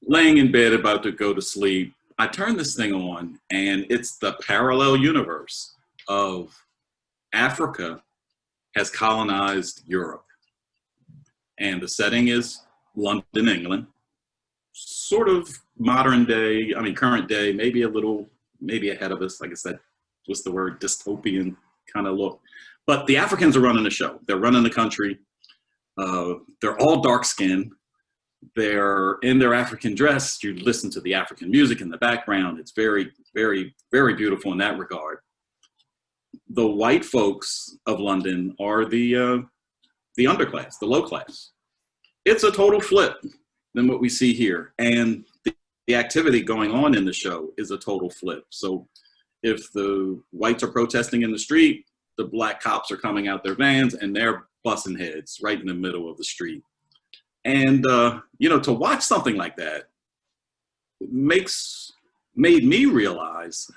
Laying in bed about to go to sleep, I turned this thing on, and it's the parallel universe of Africa has colonized Europe. And the setting is London, England, sort of modern day, current day, maybe ahead of us. Like I said, what's the word? Dystopian kind of look. But the Africans are running the show. They're running the country. They're all dark skinned. They're in their African dress. You listen to the African music in the background. It's very, very, very beautiful in that regard. The white folks of London are the underclass, the low class. It's a total flip than what we see here. And the activity going on in the show is a total flip. So if the whites are protesting in the street, the Black cops are coming out their vans and they're busting heads right in the middle of the street. And, to watch something like that made me realize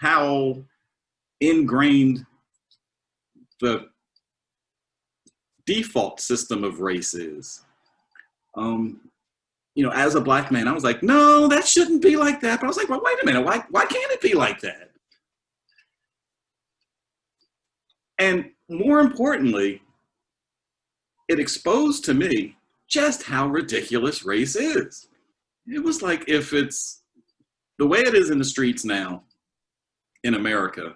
how ingrained the default system of race is. As a Black man, I was like, no, that shouldn't be like that. But I was like, well, wait a minute, why can't it be like that? And more importantly, it exposed to me just how ridiculous race is. It was like, if it's the way it is in the streets now in America,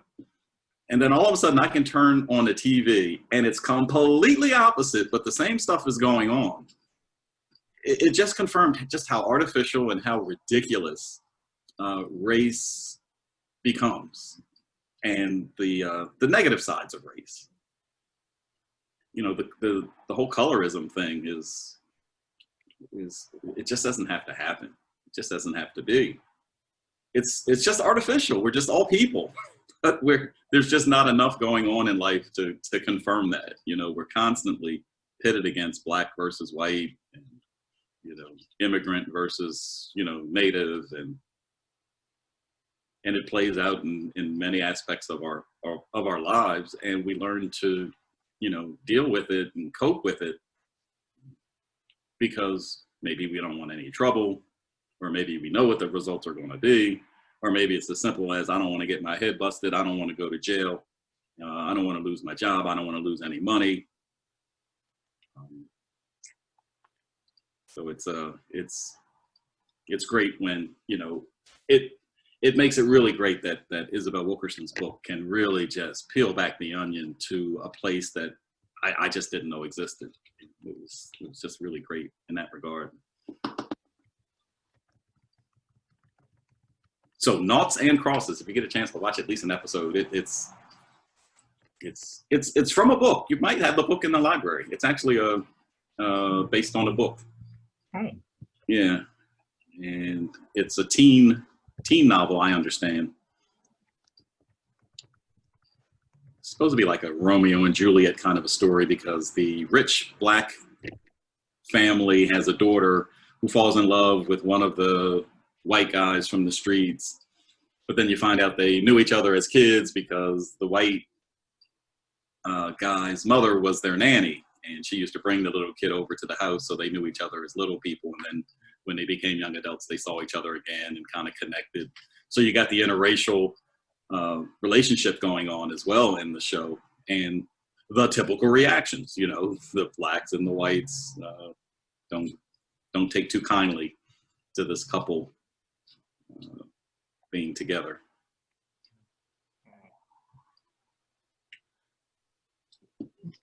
and then all of a sudden I can turn on the TV and it's completely opposite, but the same stuff is going on. It just confirmed just how artificial and how ridiculous race becomes, and the negative sides of race. The whole colorism thing is it just doesn't have to happen. It just doesn't have to be. It's just artificial. We're just all people, but there's just not enough going on in life to confirm that. We're constantly pitted against Black versus white, and immigrant versus native, and it plays out in many aspects of our lives, and we learn to deal with it and cope with it because maybe we don't want any trouble, or maybe we know what the results are going to be, or maybe it's as simple as, I don't want to get my head busted, I don't want to go to jail, I don't want to lose my job, I don't want to lose any money. So it's great when, you know, it makes it really great that Isabel Wilkerson's book can really just peel back the onion to a place that I just didn't know existed. It was just really great in that regard. So Noughts and Crosses, if you get a chance to watch at least an episode, it's from a book. You might have the book in the library. It's actually based on a book. Oh. Yeah, and it's a teen novel, I understand. It's supposed to be like a Romeo and Juliet kind of a story, because the rich black family has a daughter who falls in love with one of the white guys from the streets. But then you find out they knew each other as kids, because the white guy's mother was their nanny, and she used to bring the little kid over to the house, so they knew each other as little people. And then when they became young adults, they saw each other again and kind of connected. So you got the interracial relationship going on as well in the show, and the typical reactions, you know, the blacks and the whites don't take too kindly to this couple being together.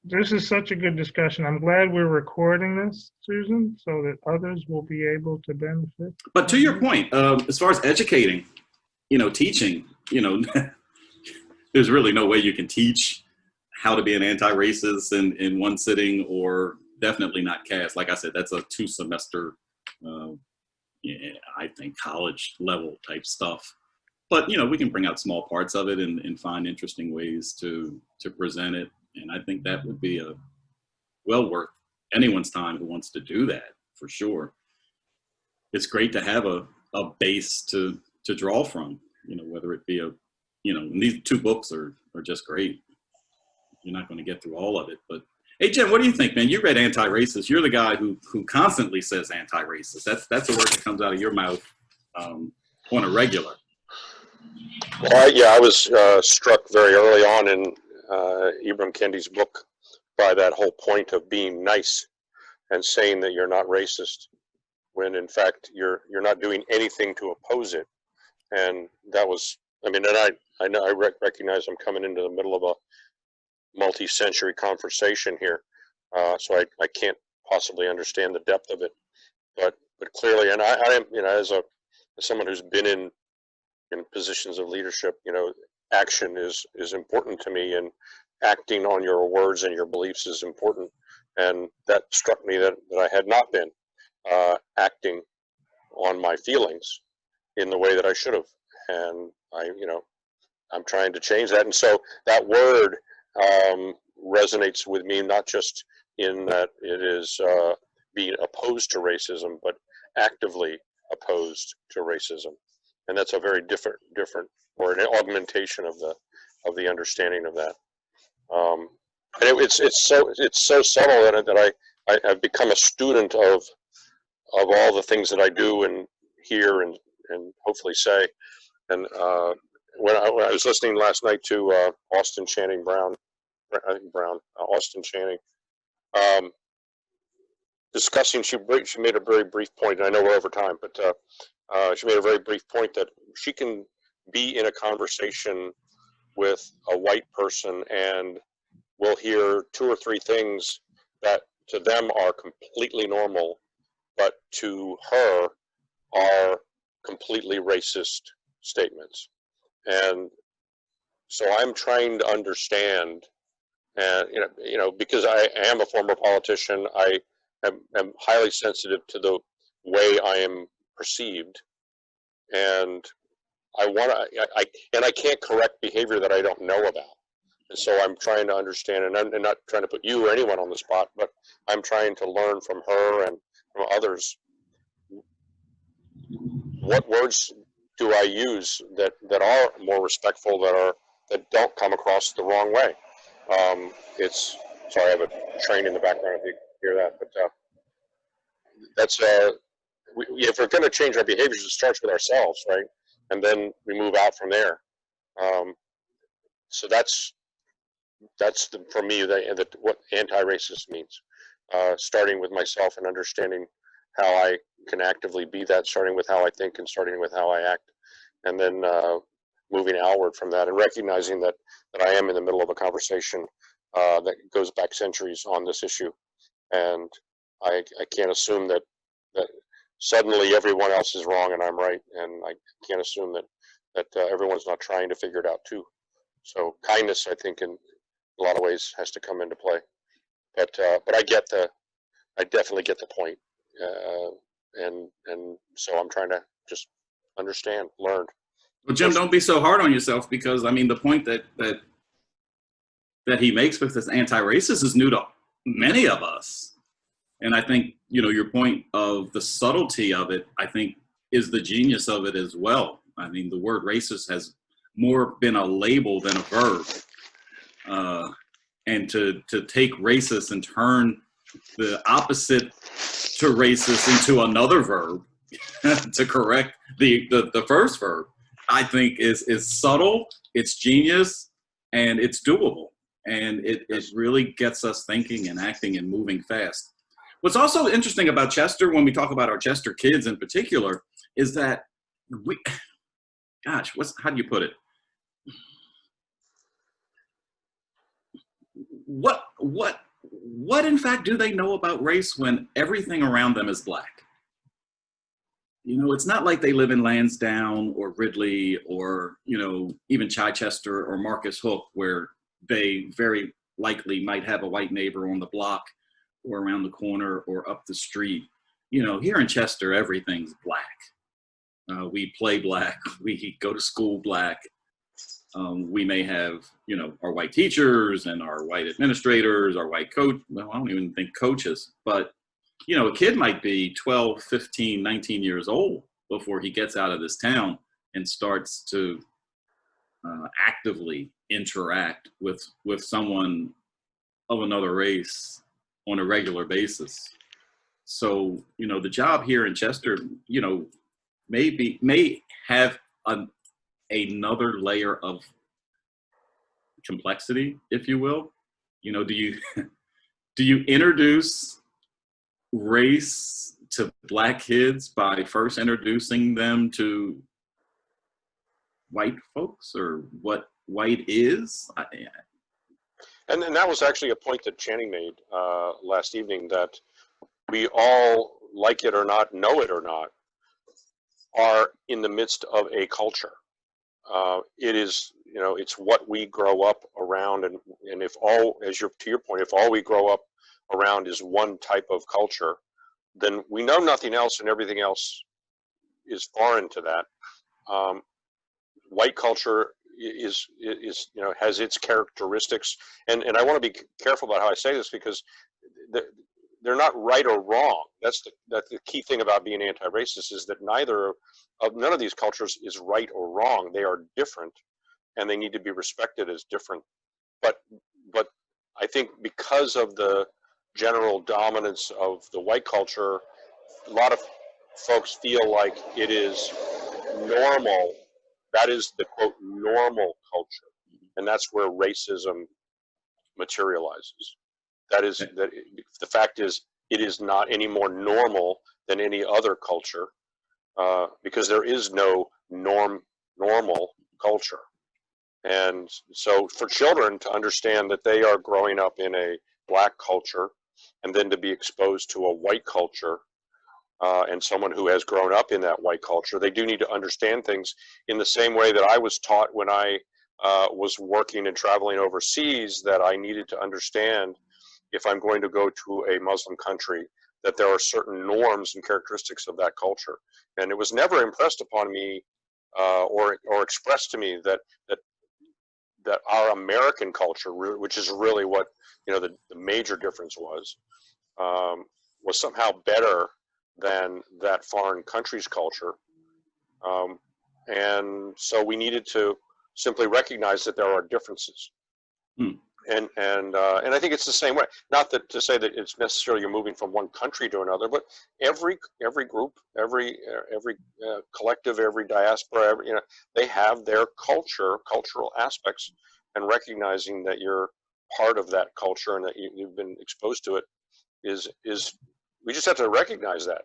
This is such a good discussion. I'm glad we're recording this, Susan, so that others will be able to benefit. But to your point, as far as educating, you know, teaching, you know, there's really no way you can teach how to be an anti-racist in one sitting, or definitely not Caste. Like I said, that's a 2-semester, I think, college level type stuff. But, you know, we can bring out small parts of it and find interesting ways to present it. And I think that would be well worth anyone's time who wants to do that, for sure. It's great to have a base to draw from, you know, whether it be and these 2 books are just great. You're not going to get through all of it, but hey, Jim, what do you think, man? You read Antiracist. You're the guy who constantly says anti-racist. That's a word that comes out of your mouth on a regular. Well, I was struck very early on in Ibram Kendi's book by that whole point of being nice and saying that you're not racist, when in fact you're not doing anything to oppose it. And that was, I mean, and I know I recognize I'm coming into the middle of a multi-century conversation here, so I can't possibly understand the depth of it, but clearly, and I am, you know, as someone who's been in positions of leadership, you know, action is important to me, and acting on your words and your beliefs is important. And that struck me that I had not been acting on my feelings in the way that I should have. And I'm trying to change that. And so that word resonates with me, not just in that it is being opposed to racism, but actively opposed to racism. And that's a very different, or an augmentation of the understanding of that. And it's so subtle that I've become a student of all the things that I do and hear and hopefully say. And when I was listening last night to Austin Channing, discussing, she made a very brief point, and I know we're over time, but she made a very brief point that she can be in a conversation with a white person and will hear 2 or 3 things that to them are completely normal, but to her are completely racist statements. And so I'm trying to understand, and because I am a former politician, I am highly sensitive to the way I am perceived, and I can't correct behavior that I don't know about. And so I'm trying to understand, and I'm not trying to put you or anyone on the spot, but I'm trying to learn from her and from others. What words do I use that are more respectful, that don't come across the wrong way? Sorry, I have a train in the background if you hear that, but that's if we're going to change our behaviors, it starts with ourselves, right? and then we move out from there. So that's for me what anti-racist means. Starting with myself and understanding how I can actively be that, starting with how I think and starting with how I act, and then moving outward from that, and recognizing that I am in the middle of a conversation that goes back centuries on this issue, and I can't assume that suddenly everyone else is wrong and I'm right, and I can't assume that everyone's not trying to figure it out too. So kindness, I think, in a lot of ways has to come into play. But I definitely get the point, and so I'm trying to just understand, learn. Well, Jim, don't be so hard on yourself, because I mean the point that he makes with this anti-racist is new to many of us. And I think, your point of the subtlety of it, I think, is the genius of it as well. I mean, the word racist has more been a label than a verb. And to take racist and turn the opposite to racist into another verb to correct the first verb, I think is subtle, it's genius, and it's doable. And it really gets us thinking and acting and moving fast. What's also interesting about Chester, when we talk about our Chester kids in particular, is that how do you put it? What in fact do they know about race when everything around them is black? It's not like they live in Lansdowne or Ridley or, even Chichester or Marcus Hook, where they very likely might have a white neighbor on the block or around the corner or up the street. Here in Chester, everything's black. We play black. We go to school black. We may have, our white teachers and our white administrators, our white coach. Well, I don't even think coaches, but, a kid might be 12, 15, 19 years old before he gets out of this town and starts to actively interact with someone of another race on a regular basis. So, the job here in Chester, may have another layer of complexity, if you will. Do you introduce race to black kids by first introducing them to white folks, or what white is? And that was actually a point that Channing made last evening, that we all, like it or not, know it or not, are in the midst of a culture. It is, it's what we grow up around, and if all, to your point, if all we grow up around is one type of culture, then we know nothing else, and everything else is foreign to that. White culture is has its characteristics, and I want to be careful about how I say this, because they're not right or wrong. That's the key thing about being anti-racist, is that none of these cultures is right or wrong. They are different, and they need to be respected as different. But I think because of the general dominance of the white culture, a lot of folks feel like it is normal. That is the quote normal culture, and that's where racism materializes. The fact is, it is not any more normal than any other culture, because there is no normal culture. And so for children to understand that they are growing up in a black culture, and then to be exposed to a white culture, and someone who has grown up in that white culture, they do need to understand things in the same way that I was taught when I was working and traveling overseas, that I needed to understand, if I'm going to go to a Muslim country, that there are certain norms and characteristics of that culture. And it was never impressed upon me or expressed to me that our American culture, which is really what the major difference was somehow better than that foreign country's culture. And so we needed to simply recognize that there are differences. And I think it's the same way. Not that to say that it's necessarily you're moving from one country to another, but every group, every collective, every diaspora, they have their cultural aspects, and recognizing that you're part of that culture and that you've been exposed to it is we just have to recognize that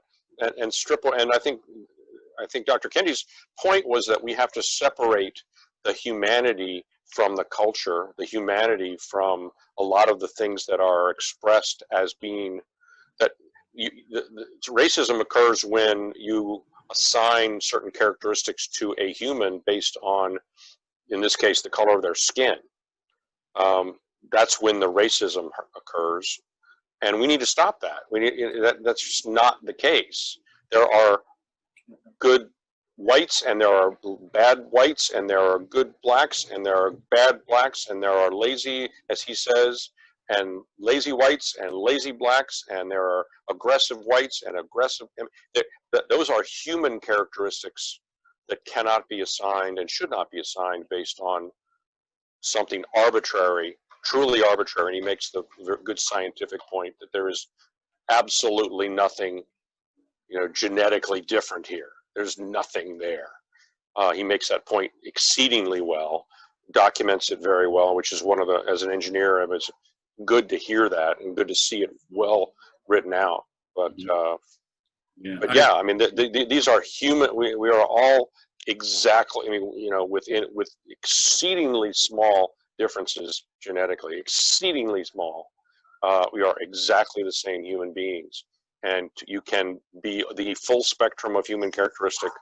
and strip. And I think Dr. Kendi's point was that we have to separate the humanity from the culture, the humanity from a lot of the things that are expressed as being that racism occurs when you assign certain characteristics to a human based on, in this case, the color of their skin. That's when the racism occurs, and we need to stop that. That's just not the case. There are good whites and there are bad whites, and there are good blacks and there are bad blacks, and there are lazy, as he says, and lazy whites and lazy blacks, and there are aggressive whites and aggressive. Those are human characteristics that cannot be assigned and should not be assigned based on something arbitrary, truly arbitrary. And he makes the good scientific point that there is absolutely nothing, genetically different here. There's nothing there. He makes that point exceedingly well, documents it very well, which is one of the, as an engineer, it was good to hear that and good to see it well written out. But I mean, these are human. We are all exactly. I mean, with exceedingly small differences genetically, exceedingly small. We are exactly the same human beings. And you can be the full spectrum of human characteristic,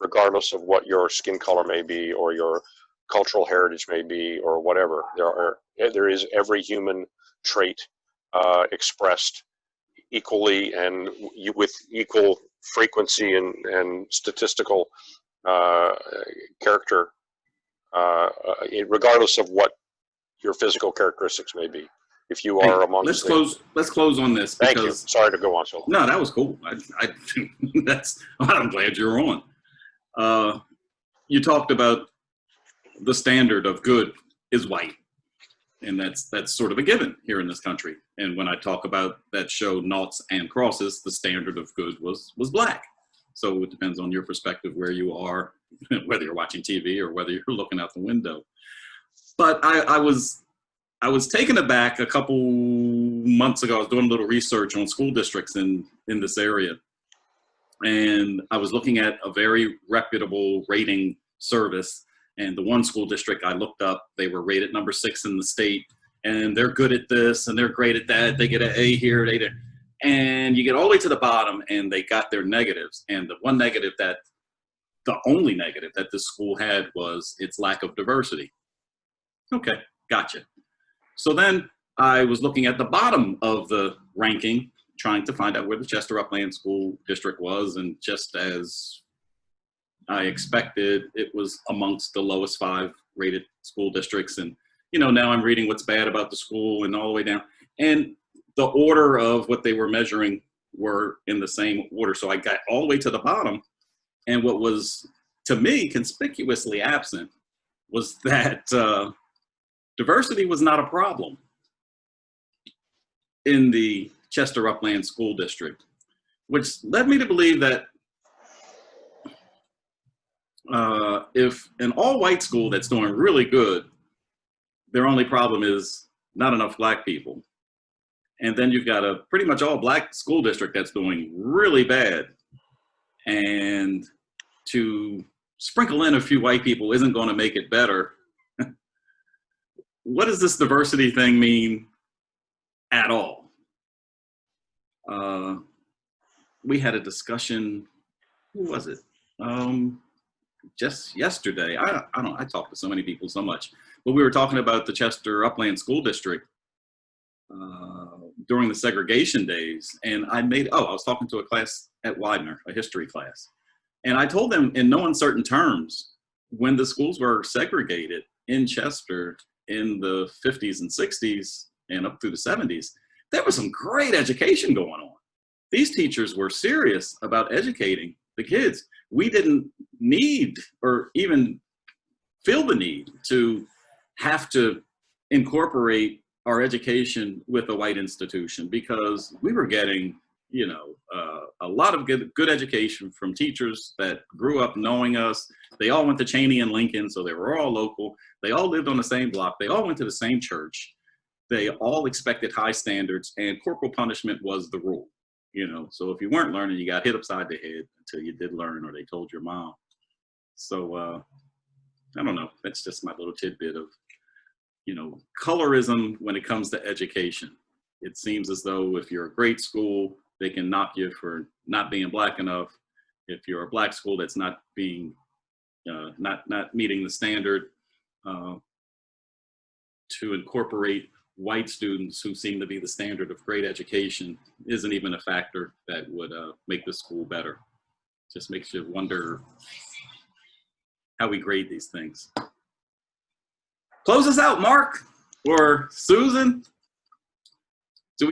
regardless of what your skin color may be, or your cultural heritage may be, or whatever. There is every human trait expressed equally and with equal frequency and statistical character, regardless of what your physical characteristics may be. If you are amongst let's close on this. Thank you. Sorry to go on so long. No, that was cool. I'm glad you're on. You talked about the standard of good is white, and that's sort of a given here in this country. And when I talk about that show Noughts and Crosses, the standard of good was black. So it depends on your perspective where you are, whether you're watching TV or whether you're looking out the window. But I was taken aback a couple months ago. I was doing a little research on school districts in this area. And I was looking at a very reputable rating service. And the one school district I looked up, they were rated number 6 in the state. And they're good at this and they're great at that. They get an A here, they do. And you get all the way to the bottom and they got their negatives. And the only negative that this school had was its lack of diversity. Okay, gotcha. So then I was looking at the bottom of the ranking, trying to find out where the Chester Upland School District was, and just as I expected, it was amongst the lowest 5 rated school districts. And, now I'm reading what's bad about the school and all the way down. And the order of what they were measuring were in the same order. So I got all the way to the bottom. And what was, to me, conspicuously absent was that diversity was not a problem in the Chester Upland School District, which led me to believe that if an all-white school that's doing really good, their only problem is not enough black people. And then you've got a pretty much all-black school district that's doing really bad. And to sprinkle in a few white people isn't going to make it better. What does this diversity thing mean at all? We had a discussion, who was it? Just yesterday. I talk to so many people so much, but we were talking about the Chester Upland School District during the segregation days. And I was talking to a class at Widener, a history class. And I told them in no uncertain terms, when the schools were segregated in Chester in the 50s and 60s and up through the 70s, there was some great education going on. These teachers were serious about educating the kids. We didn't need or even feel the need to have to incorporate our education with a white institution, because we were getting, you know, a lot of good education from teachers that grew up knowing us. They all went to Cheney and Lincoln, so they were all local. They all lived on the same block. They all went to the same church. They all expected high standards, and corporal punishment was the rule. You know, so if you weren't learning, you got hit upside the head until you did learn, or they told your mom. So I don't know. That's just my little tidbit of, you know, colorism when it comes to education. It seems as though if you're a great school, they can knock you for not being black enough. If you're a black school that's not being, not meeting the standard, to incorporate white students who seem to be the standard of great education isn't even a factor that would make the school better. Just makes you wonder how we grade these things. Close us out, Mark or Susan.